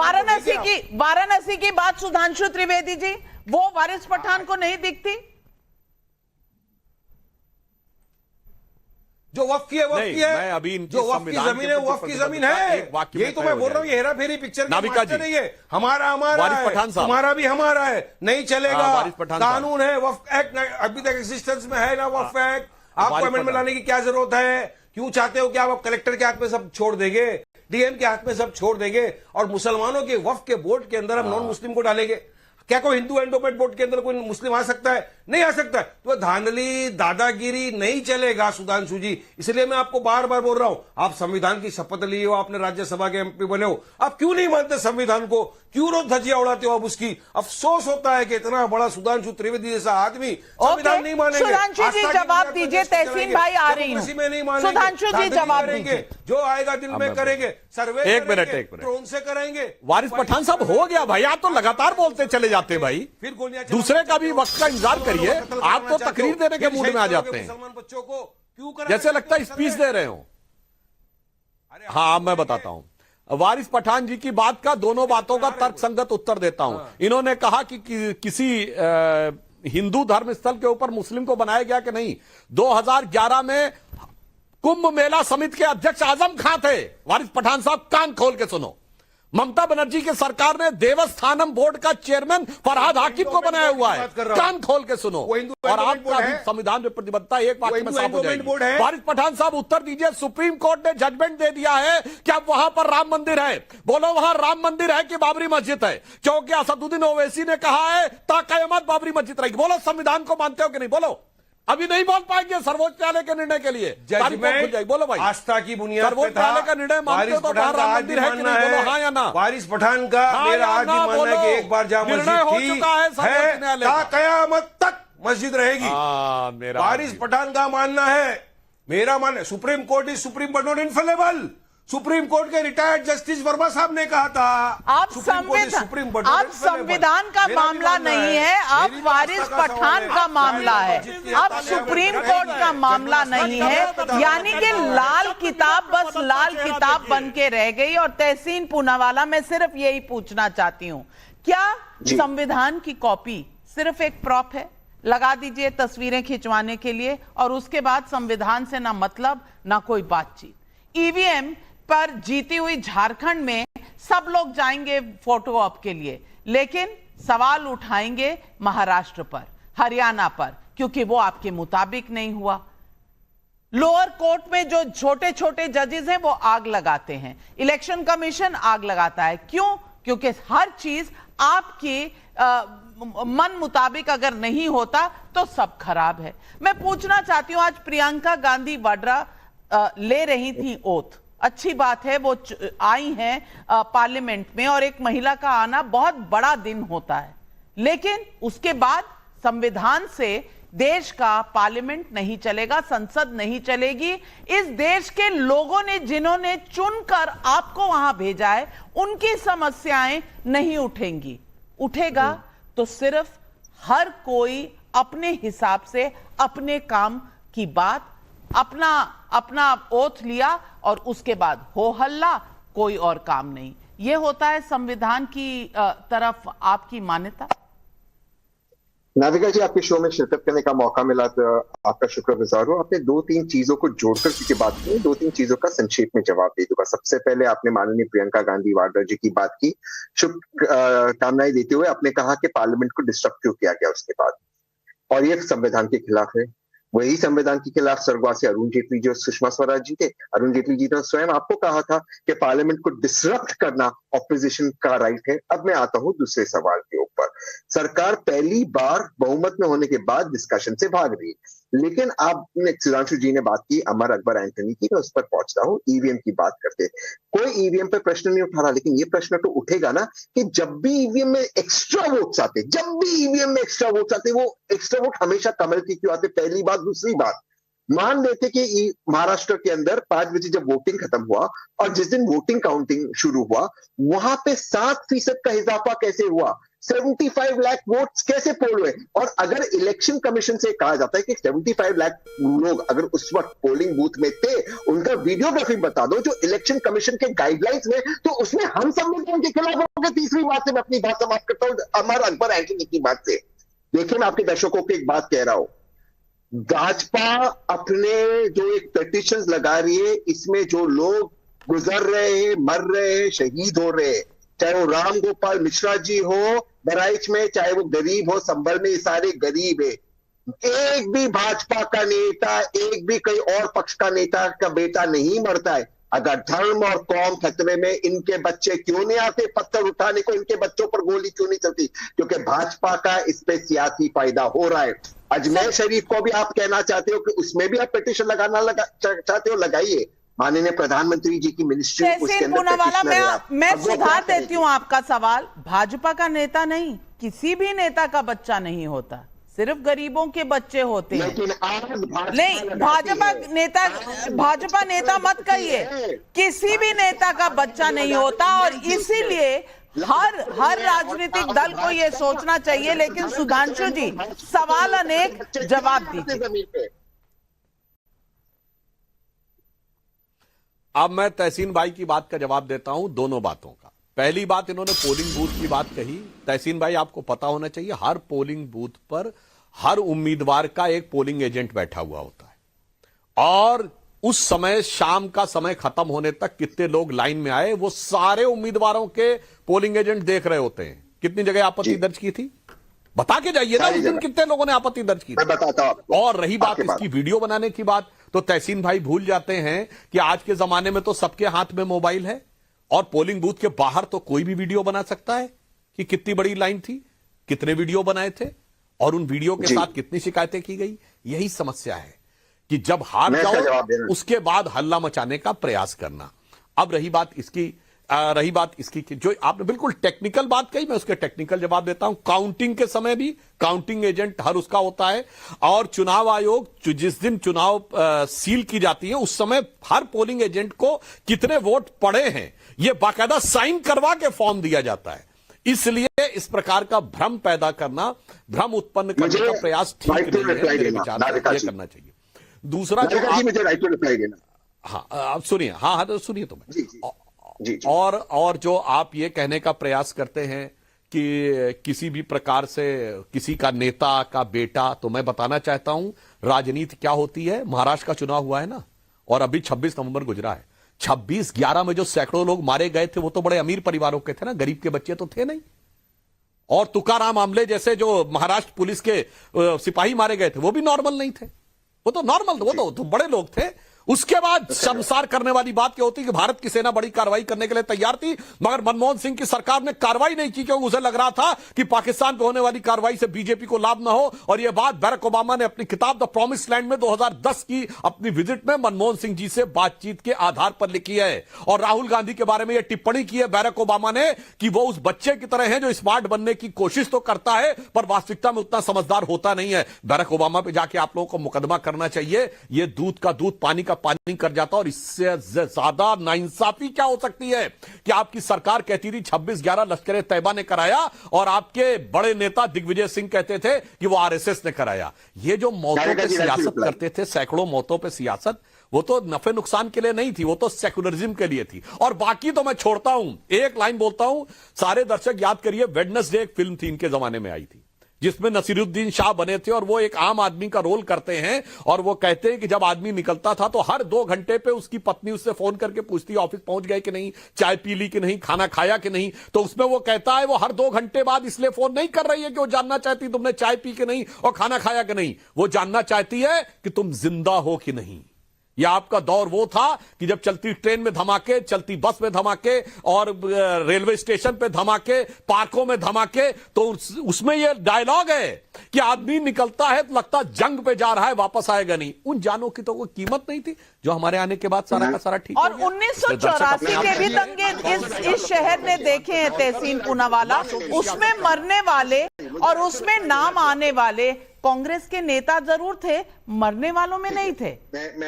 वाराणसी की बात सुधांशु त्रिवेदी जी, वो वारिस पठान को नहीं दिखती? जो वक्फ की है वक्फ की है, मैं अभी जो वक्फ की जमीन है वक्फ की जमीन है। यही तो मैं बोल रहा हूँ, ये हेरा फेरी पिक्चर नहीं है। हमारा है, हमारा भी हमारा है, नहीं चलेगा। कानून है, वक्फ एक्ट अभी तक एग्जिस्टेंस में है ना वक्फ एक्ट। आपको अमेंडमेंट लाने की क्या जरूरत है? क्यों चाहते हो कि आप कलेक्टर के हाथ में सब छोड़ देंगे, डीएम के हाथ में सब छोड़ देंगे, और मुसलमानों के वक्फ के बोर्ड के अंदर हम नॉन मुस्लिम को डालेंगे? क्या कोई हिंदू एंडोमेंट बोर्ड के अंदर कोई मुस्लिम आ सकता है? नहीं आ सकता। तो धांधली दादागिरी नहीं चलेगा सुधांशु जी। इसलिए मैं आपको बार बार बोल रहा हूं, आप संविधान की शपथ लिए हो, आपने राज्यसभा के एमपी बने हो, आप क्यों नहीं मानते संविधान को? क्यों रोज धज्जियां उड़ाते हो? अब उसकी अफसोस होता है कि इतना बड़ा सुधांशु त्रिवेदी जैसा आदमी संविधान नहीं मानेंगे। सुधांशु जी जवाब दीजिए, तहसीन भाई आ रही हूं। सुधांशु जी जवाब दीजिए। जो आएगा दिल में करेंगे, सर्वे एक मिनट ड्रोन से करेंगे। वारिस पठान साहब हो गया भाई, आप तो लगातार बोलते चले जाते भाई, फिर दूसरे का भी वक्त का इंतजार करिए। आप तो तकरीर देने के मूड में आ जाते हैं, मुसलमान बच्चों को क्यों जैसे लगता है स्पीच दे रहे हो। हाँ मैं बताता हूं, वारिस पठान जी की बात का, दोनों बातों का तर्कसंगत उत्तर देता हूं। इन्होंने कहा कि किसी हिंदू धर्म स्थल के ऊपर मुस्लिम को बनाया गया कि नहीं। 2011 में कुंभ मेला समिति के अध्यक्ष आजम खां थे। वारिस पठान साहब कान खोल के सुनो, ममता बनर्जी की सरकार ने देवस्थानम बोर्ड का चेयरमैन फरहाद हाकिम को बनाया हुआ है। कान खोल के सुनो, और आपका भी संविधान में प्रतिबद्धता एक वाक्य में साफ हो जाएगी। वारिस पठान साहब उत्तर दीजिए, सुप्रीम कोर्ट ने जजमेंट दे दिया है कि अब वहां पर राम मंदिर है। बोलो वहां राम मंदिर है कि बाबरी मस्जिद है? क्योंकि असदुद्दीन ओवैसी ने कहा है ताक़यामत बाबरी मस्जिद रहेगी। बोलो संविधान को मानते हो कि नहीं? बोलो। अभी नहीं बोल पाएंगे सर्वोच्च न्यायालय के निर्णय के लिए। बोलो भाई, आस्था की बुनियाद सर्वोच्च न्यायालय का निर्णय मानते हो तो बाहर राम मंदिर है कि नहीं? बोलो हाँ या ना। वारिस पठान का मेरा आज भी मानना है कि एक बार जहां निर्णय हो चुका है सर्वोच्च न्यायालय का, कयामत तक मस्जिद रहेगी। वारिस पठान का मानना है, मेरा मानना, supreme court is supreme but not infallible. Supreme court के रिटायर्ड जस्टिस वर्मा साहब ने कहा था, आप संविधान का मामला नहीं है, अब वारिस पठान का मामला है, अब सुप्रीम कोर्ट का मामला नहीं है। यानी कि लाल किताब बस लाल किताब बन के रह गई। और तहसीन पूनावाला, मैं सिर्फ यही पूछना चाहती हूं, क्या संविधान की कॉपी सिर्फ एक प्रॉप है? लगा दीजिए तस्वीरें खिंचवाने के लिए, और उसके बाद संविधान से ना मतलब ना कोई बातचीत। ईवीएम पर जीती हुई झारखंड में सब लोग जाएंगे फोटो ऑप के लिए, लेकिन सवाल उठाएंगे महाराष्ट्र पर, हरियाणा पर, क्योंकि वो आपके मुताबिक नहीं हुआ। लोअर कोर्ट में जो छोटे छोटे जजेस हैं वो आग लगाते हैं, इलेक्शन कमीशन आग लगाता है। क्यों? क्योंकि हर चीज आपकी मन मुताबिक अगर नहीं होता तो सब खराब है। मैं पूछना चाहती हूं, आज प्रियंका गांधी वाड्रा ले रही थी ओथ अच्छी बात है, वो आई हैं पार्लियामेंट में, और एक महिला का आना बहुत बड़ा दिन होता है। लेकिन उसके बाद संविधान से देश का पार्लियामेंट नहीं चलेगा, संसद नहीं चलेगी। इस देश के लोगों ने, जिन्होंने चुनकर आपको वहां भेजा है, उनकी समस्याएं नहीं उठेंगी। उठेगा तो सिर्फ हर कोई अपने हिसाब से अपने काम की बात, अपना ओथ लिया और उसके बाद हो हल्ला, कोई और काम नहीं। यह होता है संविधान की तरफ आपकी मान्यता। नाविका जी, आपके शो में शिरकत करने का मौका मिला तो आपका शुक्रगुजार हूं। आपने 2-3 चीजों को जोड़कर की बात की, 2-3 चीजों का संक्षेप में जवाब दे दूंगा। सबसे पहले आपने माननीय प्रियंका गांधी वाड्रा जी की बात की, शुभकामनाएं देते हुए आपने कहा कि पार्लियामेंट को डिस्टर्ब क्यों किया गया उसके बाद, और ये संविधान के खिलाफ है। वही संविधान के खिलाफ स्वर्गवासी अरुण जेटली जी और सुषमा स्वराज जी थे। अरुण जेटली जी ने स्वयं आपको कहा था कि पार्लियामेंट को डिसरप्ट करना ऑपोजिशन का राइट है। अब मैं आता हूं दूसरे सवाल के ऊपर। सरकार पहली बार बहुमत में होने के बाद डिस्कशन से भाग रही है, लेकिन आपने, सुधांशु जी ने बात की अमर अकबर एंटनी की, मैं उस पर पहुंचता हूं। ईवीएम की बात करते, कोई ईवीएम पे प्रश्न नहीं उठा रहा, लेकिन ये प्रश्न तो उठेगा ना कि जब भी ईवीएम में एक्स्ट्रा वोट्स आते, वो एक्स्ट्रा वोट हमेशा कमल की क्यों आते? पहली बात। दूसरी बात, मान लेते कि महाराष्ट्र के अंदर 5 बजे जब वोटिंग खत्म हुआ और जिस दिन वोटिंग काउंटिंग शुरू हुआ, वहां पे 7% का इजाफा कैसे हुआ? 75 लाख वोट्स कैसे पोल हुए? और अगर इलेक्शन कमीशन से कहा जाता है कि 75 लाख लोग अगर उस वक्त पोलिंग बूथ में थे, उनका वीडियोग्राफी बता दो जो इलेक्शन कमीशन के गाइडलाइंस में, तो उसमें हम संविधान के खिलाफ होंगे। तीसरी बात से मैं अपनी बात समाप्त करता हूं अमर अकबर एंटनी की बात से। देखिए, मैं आपके दर्शकों को एक बात कह रहा हूं, भाजपा अपने जो एक पिटीशंस लगा रही है, इसमें जो लोग गुजर रहे हैं, मर रहे हैं, शहीद हो रहे हैं, चाहे वो राम गोपाल मिश्रा जी हो बहराइच में, चाहे वो गरीब हो संभल में, ये सारे गरीब है। एक भी भाजपा का नेता, एक भी कोई और पक्ष का नेता का बेटा नहीं मरता है। अगर धर्म और कौम खतरे में, इनके बच्चे क्यों नहीं आते पत्थर उठाने को? इनके बच्चों पर गोली क्यों नहीं चलती? क्योंकि भाजपा का इस पे सियासी फायदा हो रहा है। अजमेर शरीफ को भी आप कहना चाहते हो कि उसमें भी आप पिटीशन चाहते हो, लगाइए। माननीय प्रधानमंत्री जी की मिनिस्ट्री उसके अंदर मैं सुधार देती हूं आपका सवाल। भाजपा का नेता नहीं, किसी भी नेता का बच्चा नहीं होता, सिर्फ गरीबों के बच्चे होते हैं। लेकिन आज नहीं, भाजपा नेता मत कहिए, किसी भी नेता का बच्चा नहीं होता। और इसीलिए हर राजनीतिक दल को यह सोचना चाहिए। लेकिन सुधांशु जी, सवाल अनेक, जवाब दीजिए। अब मैं तहसीन भाई की बात का जवाब देता हूं, दोनों बातों का। पहली बात, इन्होंने पोलिंग बूथ की बात कही। तहसीन भाई, आपको पता होना चाहिए, हर पोलिंग बूथ पर हर उम्मीदवार का एक पोलिंग एजेंट बैठा हुआ होता है, और उस समय शाम का समय खत्म होने तक कितने लोग लाइन में आए, वो सारे उम्मीदवारों के पोलिंग एजेंट देख रहे होते हैं। कितनी जगह आपत्ति दर्ज की थी? बता के जाइए ना, उस दिन कितने लोगों ने आपत्ति दर्ज की थी? और रही बात इसकी वीडियो बनाने की बात, तो तहसीन भाई भूल जाते हैं कि आज के जमाने में तो सबके हाथ में मोबाइल है, और पोलिंग बूथ के बाहर तो कोई भी वीडियो बना सकता है कि कितनी बड़ी लाइन थी, कितने वीडियो बनाए थे, और उन वीडियो के साथ कितनी शिकायतें की गई। यही समस्या है कि जब हार जाओ उसके बाद हल्ला मचाने का प्रयास करना। अब रही बात इसकी कि जो आपने बिल्कुल टेक्निकल बात कही, मैं उसके टेक्निकल जवाब देता हूं। काउंटिंग के समय भी काउंटिंग एजेंट हर उसका होता है, और चुनाव आयोग जिस दिन चुनाव सील की जाती है, उस समय हर पोलिंग एजेंट को कितने वोट पड़े हैं यह बाकायदा साइन करवा के फॉर्म दिया जाता है। इसलिए इस प्रकार का भ्रम पैदा करना, भ्रम उत्पन्न करने का प्रयास ठीक नहीं है, मेरे विचार से ये करना चाहिए। दूसरा मुझे राइट टू रिप्लाई देना। हाँ, आप सुनिए। हाँ, तो सुनिए तो मैं। और जो आप ये कहने का प्रयास करते हैं कि किसी भी प्रकार से किसी का नेता का बेटा, तो मैं बताना चाहता हूं राजनीति क्या होती है। महाराष्ट्र का चुनाव हुआ है ना, और अभी 26 नवंबर गुजरा है। 26/11 में जो सैकड़ों लोग मारे गए थे, वो तो बड़े अमीर परिवारों के थे ना, गरीब के बच्चे तो थे नहीं। और तुकाराम आमले जैसे जो महाराष्ट्र पुलिस के सिपाही मारे गए थे, वो भी नॉर्मल नहीं थे, वो तो नॉर्मल, वो तो बड़े लोग थे। उसके बाद शर्मसार करने वाली बात क्या होती कि भारत की सेना बड़ी कार्रवाई करने के लिए तैयार थी, मगर मनमोहन सिंह की सरकार ने कार्रवाई नहीं की क्योंकि उसे लग रहा था कि पाकिस्तान पे होने वाली कार्रवाई से बीजेपी को लाभ ना हो। और यह बात बैरक ओबामा ने अपनी किताब द प्रॉमिस्ड लैंड में 2010 की अपनी विजिट में मनमोहन सिंह जी से बातचीत के आधार पर लिखी है। और राहुल गांधी के बारे में यह टिप्पणी की है बैरक ओबामा ने कि वो उस बच्चे की तरह है जो स्मार्ट बनने की कोशिश तो करता है पर वास्तविकता में उतना समझदार होता नहीं है। बैरक ओबामा पे जाके आप लोगों को मुकदमा करना चाहिए। यह दूध का दूध पानी का पानी कर जाता। और इससे ज्यादा नाइंसाफी क्या हो सकती है कि आपकी सरकार कहती थी 26/11 लश्कर तैयबा ने कराया और आपके बड़े नेता दिग्विजय सिंह कहते थे कि वो आरएसएस ने कराया। ये जो मौतों पे सियासत करते थे, सैकड़ों मौतों पे सियासत, वो तो नफे नुकसान के लिए नहीं थी, वो तो सेकुलरिज्म के लिए थी। और बाकी तो मैं छोड़ता हूं, एक लाइन बोलता हूं, सारे दर्शक याद करिए, वेडनेसडे एक फिल्म थी इनके जमाने में आई थी जिसमें नसीरुद्दीन शाह बने थे और वो एक आम आदमी का रोल करते हैं। और वो कहते हैं कि जब आदमी निकलता था तो हर 2 घंटे पे उसकी पत्नी उससे फोन करके पूछती ऑफिस पहुंच गए कि नहीं, चाय पी ली कि नहीं, खाना खाया कि नहीं। तो उसमें वो कहता है वो हर 2 घंटे बाद इसलिए फोन नहीं कर रही है कि वो जानना चाहती तुमने चाय पी कि नहीं और खाना खाया कि नहीं, वो जानना चाहती है कि तुम जिंदा हो कि नहीं। यह आपका दौर वो था कि जब चलती ट्रेन में धमाके, चलती बस में धमाके और रेलवे स्टेशन पे धमाके, पार्कों में धमाके, तो उसमें यह डायलॉग है कि आदमी निकलता है तो लगता जंग पे जा रहा है, वापस आएगा नहीं। उन जानों की तो कोई कीमत नहीं थी जो हमारे आने के बाद सारा का सारा ठीक और हो गया। 1984 के भी दंगे इस शहर ने देखे हैं, तहसीन पूनावाला, उसमें मरने वाले और उसमें नाम आने वाले कांग्रेस के नेता जरूर थे, मरने वालों में नहीं थे।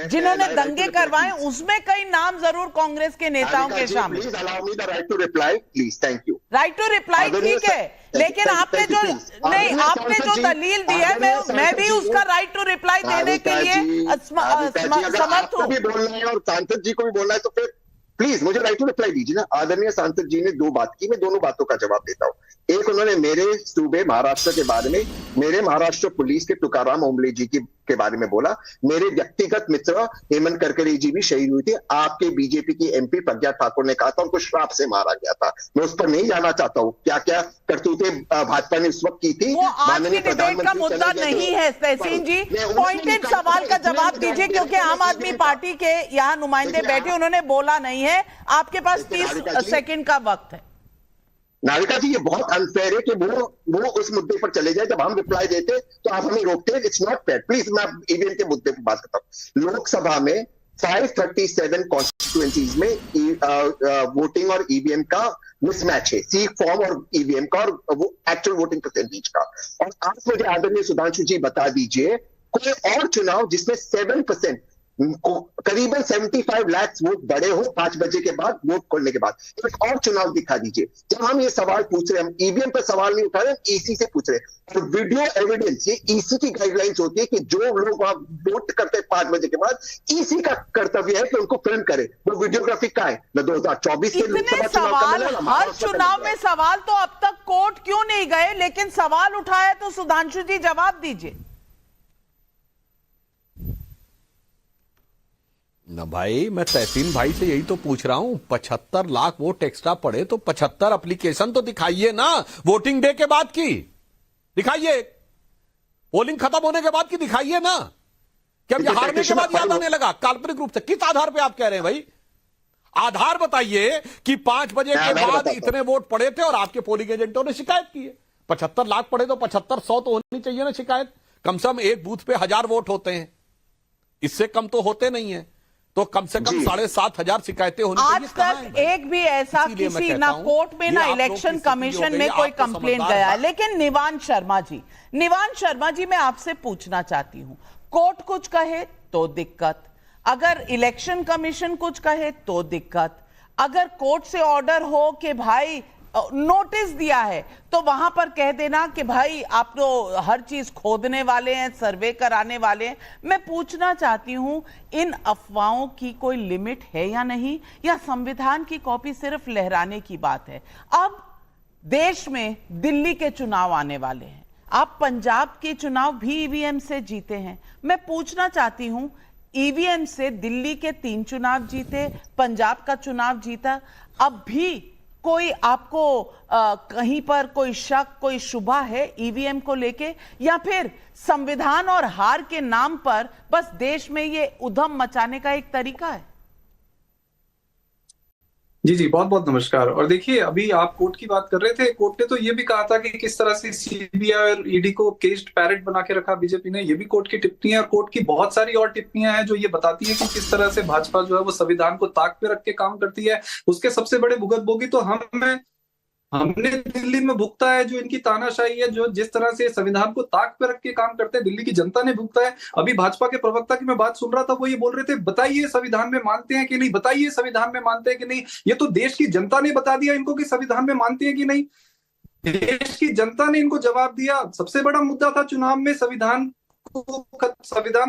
जिन्होंने दंगे करवाए उसमें कई नाम जरूर कांग्रेस के नेताओं के शामिल। Right to reply please, thank you. Right to reply ठीक है, लेकिन आपने जो नहीं, आपने जो दलील दी है, मैं भी उसका राइट टू रिप्लाई देने के लिए समर्थ हूं। भी बोलना है और सांसद जी को भी बोलना है तो फिर प्लीज मुझे राइट टू रिप्लाई दीजिए ना। आदरणीय सांसद जी ने 2 बात की, मैं दोनों बातों का जवाब देता हूं। एक, उन्होंने मेरे सूबे महाराष्ट्र के बारे में, मेरे महाराष्ट्र पुलिस के तुकाराम ओंबले जी के बारे में बोला। मेरे व्यक्तिगत मित्र हेमंत करकरे जी भी शहीद हुए थे। आपके बीजेपी की एमपी प्रज्ञा ठाकुर ने कहा था उनको श्राप से मारा गया था। मैं उस पर नहीं जाना चाहता हूं क्या क्या करतूतें भाजपा ने उस वक्त की थी। वो आज की डिबेट का मुद्दा नहीं है तहसीन जी, पॉइंटेड सवाल का जवाब दीजिए क्योंकि आम आदमी पार्टी के यहाँ नुमाइंदे बैठे, उन्होंने बोला नहीं है। आपके पास 30 सेकंड का वक्त है। नाविका जी, ये बहुत अनफेयर है कि वो उस मुद्दे पर चले जाए, जब हम रिप्लाई देते तो आप हमें रोकते हैं। It's not fair. प्लीज मैं ईवीएम के मुद्दे पर बात करता हूं। लोकसभा में 537 कॉन्स्टिट्यूएंसीज में वोटिंग और ईवीएम का मिसमैच है, सी फॉर्म और ईवीएम का और वो एक्चुअल वोटिंग परसेंटेज का। और आप मुझे आदरणीय सुधांशु जी बता दीजिए कोई और चुनाव जिसमें 7% करीबन 75 लाख वोट बढ़े हो 5 बजे के बाद, वोट खोलने के बाद। एक और चुनाव दिखा दीजिए। जब हम ये सवाल पूछ रहे हैं, हम ईवीएम पर सवाल नहीं उठा रहे, हम ईसी से पूछ रहे हैं। और वीडियो एविडेंस, ये ईसी की गाइडलाइंस होती है कि जो लोग वहां वोट करते हैं 5 बजे के बाद, ईसी का कर्तव्य है कि उनको फिल्म करे। वो वीडियोग्राफी का है न 2024 के लोकसभा सवाल, हर चुनाव में सवाल तो अब तक कोर्ट क्यों नहीं गए, लेकिन सवाल उठाया तो सुधांशु जी जवाब दीजिए ना। भाई मैं तहसीन भाई से यही तो पूछ रहा हूं, 75 लाख वोट एक्स्ट्रा पड़े तो 75 एप्लीकेशन तो दिखाइए ना, वोटिंग डे के बाद की दिखाइए, पोलिंग खत्म होने के बाद की दिखाइए ना। क्या अब हारने के बाद याद आने लगा काल्पनिक रूप से? किस आधार पे आप कह रहे हैं भाई? आधार बताइए कि 5 बजे के बाद इतने वोट पड़े थे और आपके पोलिंग एजेंटों ने शिकायत की है। 75 लाख पड़े तो 75 100 तो होनी चाहिए ना शिकायत। कम से कम एक बूथ पे 1000 वोट होते हैं, इससे कम तो होते नहीं है, तो कम से कम 7,500 शिकायतें होनी चाहिए। आज तक एक भी ऐसा किसी ना कोर्ट में ना इलेक्शन कमीशन में कोई कंप्लेंट गया है। लेकिन निवान शर्मा जी मैं आपसे पूछना चाहती हूं, कोर्ट कुछ कहे तो दिक्कत, अगर इलेक्शन कमीशन कुछ कहे तो दिक्कत, अगर कोर्ट से ऑर्डर हो कि भाई नोटिस दिया है तो वहां पर कह देना कि भाई आप तो हर चीज खोदने वाले हैं, सर्वे कराने वाले हैं। मैं पूछना चाहती हूं, इन अफवाहों की कोई लिमिट है या नहीं, या संविधान की कॉपी सिर्फ लहराने की बात है? अब देश में दिल्ली के चुनाव आने वाले हैं, आप पंजाब के चुनाव भी ईवीएम से जीते हैं। मैं पूछना चाहती हूं, ईवीएम से दिल्ली के 3 चुनाव जीते, पंजाब का चुनाव जीता, अब भी कोई आपको कहीं पर कोई शक, कोई शुबा है ईवीएम को लेके, या फिर संविधान और हार के नाम पर बस देश में ये उधम मचाने का एक तरीका है? जी जी, बहुत बहुत नमस्कार। और देखिए, अभी आप कोर्ट की बात कर रहे थे, कोर्ट ने तो ये भी कहा था कि किस तरह से सीबीआई और ईडी को केस्ड पैरेट बना के रखा बीजेपी ने। ये भी कोर्ट की टिप्पणी है, और कोर्ट की बहुत सारी और टिप्पणियां हैं जो ये बताती है कि किस तरह से भाजपा जो है वो संविधान को ताक पे रख के काम करती है। उसके सबसे बड़े भुगतभोगी तो हमने दिल्ली में भुगता है, जो इनकी तानाशाही है, जो जिस तरह से संविधान को ताक पे रख के काम करते हैं, दिल्ली की जनता ने भुगता है। अभी भाजपा के प्रवक्ता की मैं बात सुन रहा था, वो ये बोल रहे थे, बताइए संविधान में मानते हैं कि नहीं, बताइए संविधान में मानते हैं कि नहीं। ये तो देश की जनता ने बता दिया इनको कि संविधान में मानते हैं कि नहीं। देश की जनता ने इनको जवाब दिया। सबसे बड़ा मुद्दा था चुनाव में संविधान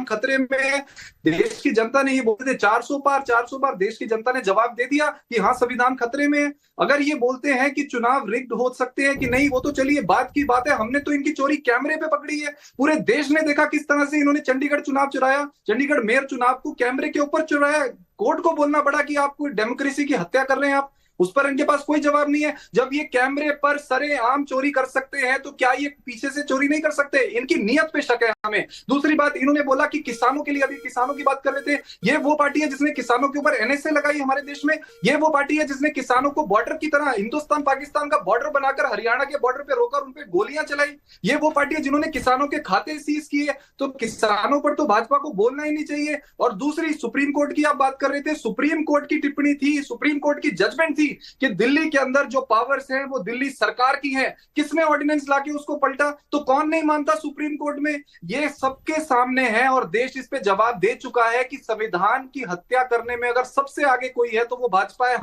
खतरे में है। देश की जनता ने ये बोलते थे 400 बार देश की जनता ने जवाब दे दिया कि हाँ संविधान खतरे में है। अगर ये बोलते हैं कि चुनाव रिग्ड हो सकते हैं कि नहीं, वो तो चलिए बात की बात है। हमने तो इनकी चोरी कैमरे पे पकड़ी है, पूरे देश ने देखा किस तरह से इन्होंने चंडीगढ़ चुनाव चुराया, चंडीगढ़ मेयर चुनाव को कैमरे के ऊपर चुराया। कोर्ट को बोलना पड़ा कि आप कोई डेमोक्रेसी की हत्या कर रहे हैं आप, उस पर इनके पास कोई जवाब नहीं है। जब ये कैमरे पर सरेआम चोरी कर सकते हैं तो क्या ये पीछे से चोरी नहीं कर सकते? इनकी नीयत पे शक है हमें। दूसरी बात, इन्होंने बोला कि किसानों के लिए, अभी किसानों की बात कर रहे थे, ये वो पार्टी है जिसने किसानों के ऊपर एनएसए लगाई हमारे देश में। ये वो पार्टी है जिसने किसानों को बॉर्डर की तरह हिंदुस्तान पाकिस्तान का बॉर्डर बनाकर हरियाणा के बॉर्डर पे रोकर उन पे गोलियां चलाई। ये वो पार्टी है जिन्होंने किसानों के खाते सीज किए। तो किसानों पर तो भाजपा को बोलना ही नहीं चाहिए। और दूसरी, सुप्रीम कोर्ट की आप बात कर रहे थे, सुप्रीम कोर्ट की टिप्पणी थी, सुप्रीम कोर्ट की जजमेंट थी कि दिल्ली के अंदर जो पावर्स हैं वो दिल्ली सरकार की हैं। किसने ऑर्डिनेंस लाके उसको पलटा? तो कौन नहीं मानता सुप्रीम कोर्ट में? ये सबके सामने है और देश इस पे जवाब दे चुका है कि संविधान की हत्या करने में अगर सबसे आगे कोई है तो वो भाजपा है।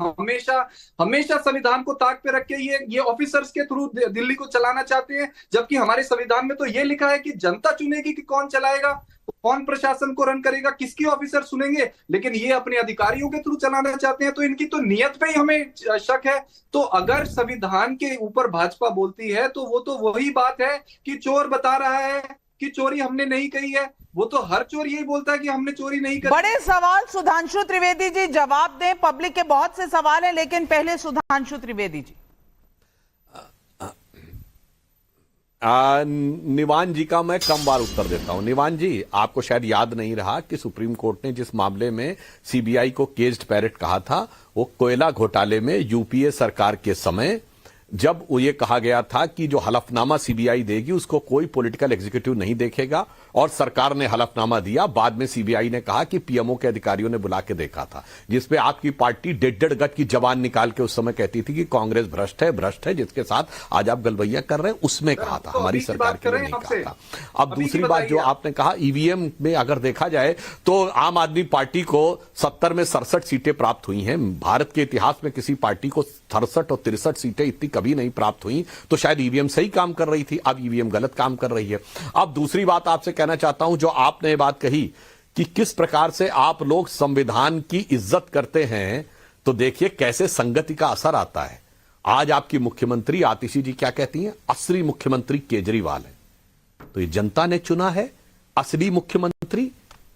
हमेशा संविधान को ताक पे रख के ये ऑफिसर्स के थ्रू दिल्ली को चलाना चाहते हैं, जबकि हमारे संविधान में तो ये लिखा है कि जनता चुनेगी कि कौन चलाएगा, कौन प्रशासन को रन करेगा, किसकी ऑफिसर सुनेंगे। लेकिन ये अपने अधिकारियों के थ्रू चलाना चाहते हैं, तो इनकी तो नियत पे ही हमें शक है। तो अगर संविधान के ऊपर भाजपा बोलती है तो वो तो वही बात है कि चोर बता रहा है कि चोरी हमने नहीं कही है। वो तो हर चोर यही बोलता है कि हमने चोरी नहीं करी। बड़े सवाल सुधांशु त्रिवेदी जी जवाब दें, पब्लिक के बहुत से सवाल हैं, लेकिन पहले सुधांशु त्रिवेदी जी। निवान जी का मैं कम बार उत्तर देता हूं। निवान जी, आपको शायद याद नहीं रहा कि सुप्रीम कोर्ट ने जिस मामले में सीबीआई को केस्ड पैरेट कहा था, वो कोयला घोटाले में यूपीए सरकार के समय, जब ये कहा गया था कि जो हलफनामा सीबीआई देगी उसको कोई पॉलिटिकल एग्जीक्यूटिव नहीं देखेगा, और सरकार ने हलफनामा दिया। बाद में सीबीआई ने कहा कि पीएमओ के अधिकारियों ने बुला के देखा था, जिसपे आपकी पार्टी 1.5 गज की जबान निकाल के उस समय कहती थी कि कांग्रेस भ्रष्ट है, जिसके साथ आज आप गलबैया कर रहे हैं। उसमें कहा था, हमारी सरकार के लिए नहीं कहा था। अब दूसरी बात जो आपने कहा, ईवीएम में अगर देखा जाए तो आम आदमी पार्टी को 70 में 67 सीटें प्राप्त हुई हैं। भारत के इतिहास में किसी पार्टी को 63 और 63 सीटें इतनी कभी नहीं प्राप्त हुई। तो शायद ईवीएम सही काम कर रही थी, अब ईवीएम गलत काम कर रही है। अब दूसरी बात आपसे कहना चाहता हूं, जो आपने ये बात कही कि किस प्रकार से आप लोग संविधान की इज्जत करते हैं, तो देखिए कैसे संगति का असर आता है। आज आपकी मुख्यमंत्री आतिशी जी क्या कहती हैं? असली मुख्यमंत्री केजरीवाल है। तो ये जनता ने चुना है असली मुख्यमंत्री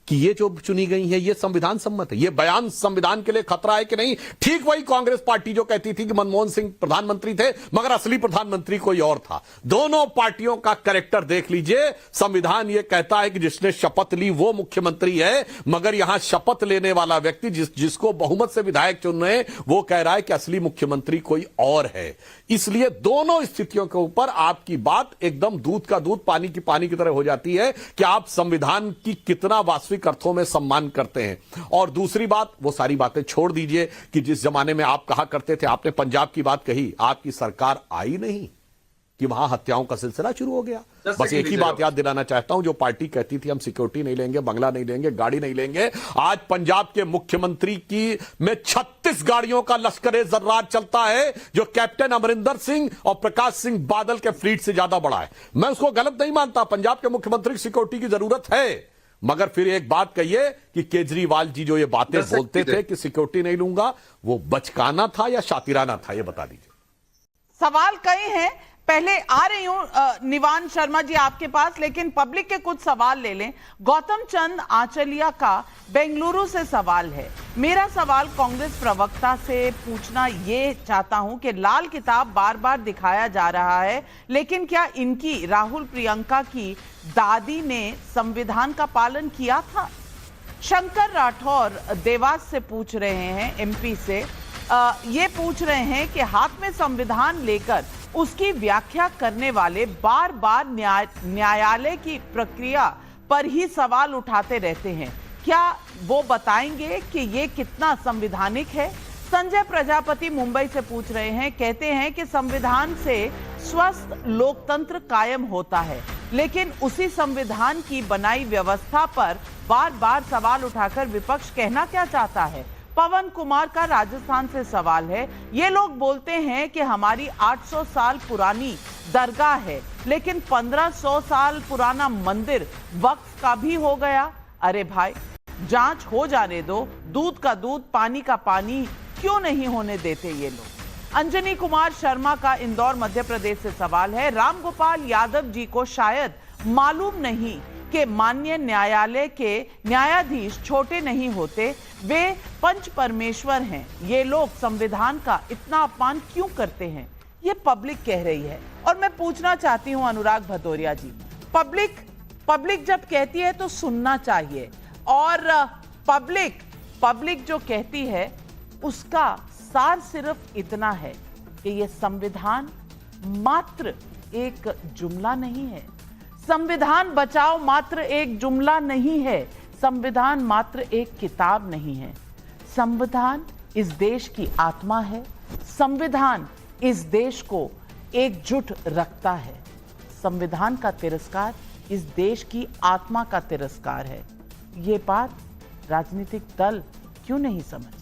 कि ये जो चुनी गई है ये संविधान सम्मत है। ये बयान संविधान के लिए खतरा है कि नहीं? ठीक वही कांग्रेस पार्टी जो कहती थी कि मनमोहन सिंह प्रधानमंत्री थे मगर असली प्रधानमंत्री कोई और था। दोनों पार्टियों का कैरेक्टर देख लीजिए। संविधान ये कहता है कि जिसने शपथ ली वो मुख्यमंत्री है, मगर यहां शपथ लेने वाला व्यक्ति जिसको बहुमत से विधायक चुन रहे हैं वो कह रहा है कि असली मुख्यमंत्री कोई और है। इसलिए दोनों स्थितियों के ऊपर आपकी बात एकदम दूध का दूध पानी की तरह हो जाती है कि आप संविधान की कितना वास्तविक अर्थों में सम्मान करते हैं। और दूसरी बात, वो सारी बातें छोड़ दीजिए कि जिस जमाने में आप कहा करते थे, आपने पंजाब की बात कही, आपकी सरकार आई नहीं कि वहां हत्याओं का सिलसिला शुरू हो गया। बस एक ही बात याद दिलाना चाहता हूं, जो पार्टी कहती थी हम सिक्योरिटी नहीं लेंगे, बंगला नहीं लेंगे, गाड़ी नहीं लेंगे, आज पंजाब के मुख्यमंत्री की में 36 गाड़ियों का लश्कर जर्रार चलता है, जो कैप्टन अमरिंदर सिंह और प्रकाश सिंह बादल के फ्लीट से ज्यादा बड़ा है। मैं उसको गलत नहीं मानता, पंजाब के मुख्यमंत्री की सिक्योरिटी की जरूरत है, मगर फिर एक बात कहिए कि केजरीवाल जी जो ये बातें बोलते थे कि सिक्योरिटी नहीं लूंगा, वो बचकाना था या शातिराना था, ये बता दीजिए। सवाल कई हैं, पहले आ रही हूं निवान शर्मा जी आपके पास, लेकिन पब्लिक के कुछ सवाल ले लें। गौतम चंद आंचलिया का बेंगलुरु से सवाल है। मेरा सवाल कांग्रेस प्रवक्ता से पूछना ये चाहता हूं कि लाल किताब बार बार दिखाया जा रहा है, लेकिन क्या इनकी राहुल प्रियंका की दादी ने संविधान का पालन किया था? शंकर राठौर देवास से पूछ रहे हैं, एमपी से ये पूछ रहे हैं कि हाथ में संविधान लेकर उसकी व्याख्या करने वाले बार बार न्यायालय की प्रक्रिया पर ही सवाल उठाते रहते हैं, क्या वो बताएंगे कि ये कितना संवैधानिक है? संजय प्रजापति मुंबई से पूछ रहे हैं, कहते हैं कि संविधान से स्वस्थ लोकतंत्र कायम होता है, लेकिन उसी संविधान की बनाई व्यवस्था पर बार बार सवाल उठाकर विपक्ष कहना क्या चाहता है? पवन कुमार का राजस्थान से सवाल है। ये लोग बोलते हैं कि हमारी 800 साल पुरानी दरगाह है, लेकिन 1500 साल पुराना मंदिर वक्फ का भी हो गया। अरे भाई, जांच हो जाने दो, दूध का दूध पानी का पानी क्यों नहीं होने देते ये लोग? अंजनी कुमार शर्मा का इंदौर मध्य प्रदेश से सवाल है। रामगोपाल यादव जी को शायद मालूम नहीं कि माननीय न्यायालय के न्यायाधीश छोटे नहीं होते, वे पंच परमेश्वर हैं। ये लोग संविधान का इतना अपमान क्यों करते हैं? ये पब्लिक कह रही है। और मैं पूछना चाहती हूं अनुराग भदौरिया जी, पब्लिक जब कहती है तो सुनना चाहिए, और पब्लिक जो कहती है उसका सार सिर्फ इतना है कि ये संविधान मात्र एक जुमला नहीं है, संविधान बचाओ मात्र एक जुमला नहीं है, संविधान मात्र एक किताब नहीं है। संविधान इस देश की आत्मा है, संविधान इस देश को एकजुट रखता है। संविधान का तिरस्कार इस देश की आत्मा का तिरस्कार है। ये बात राजनीतिक दल क्यों नहीं समझ?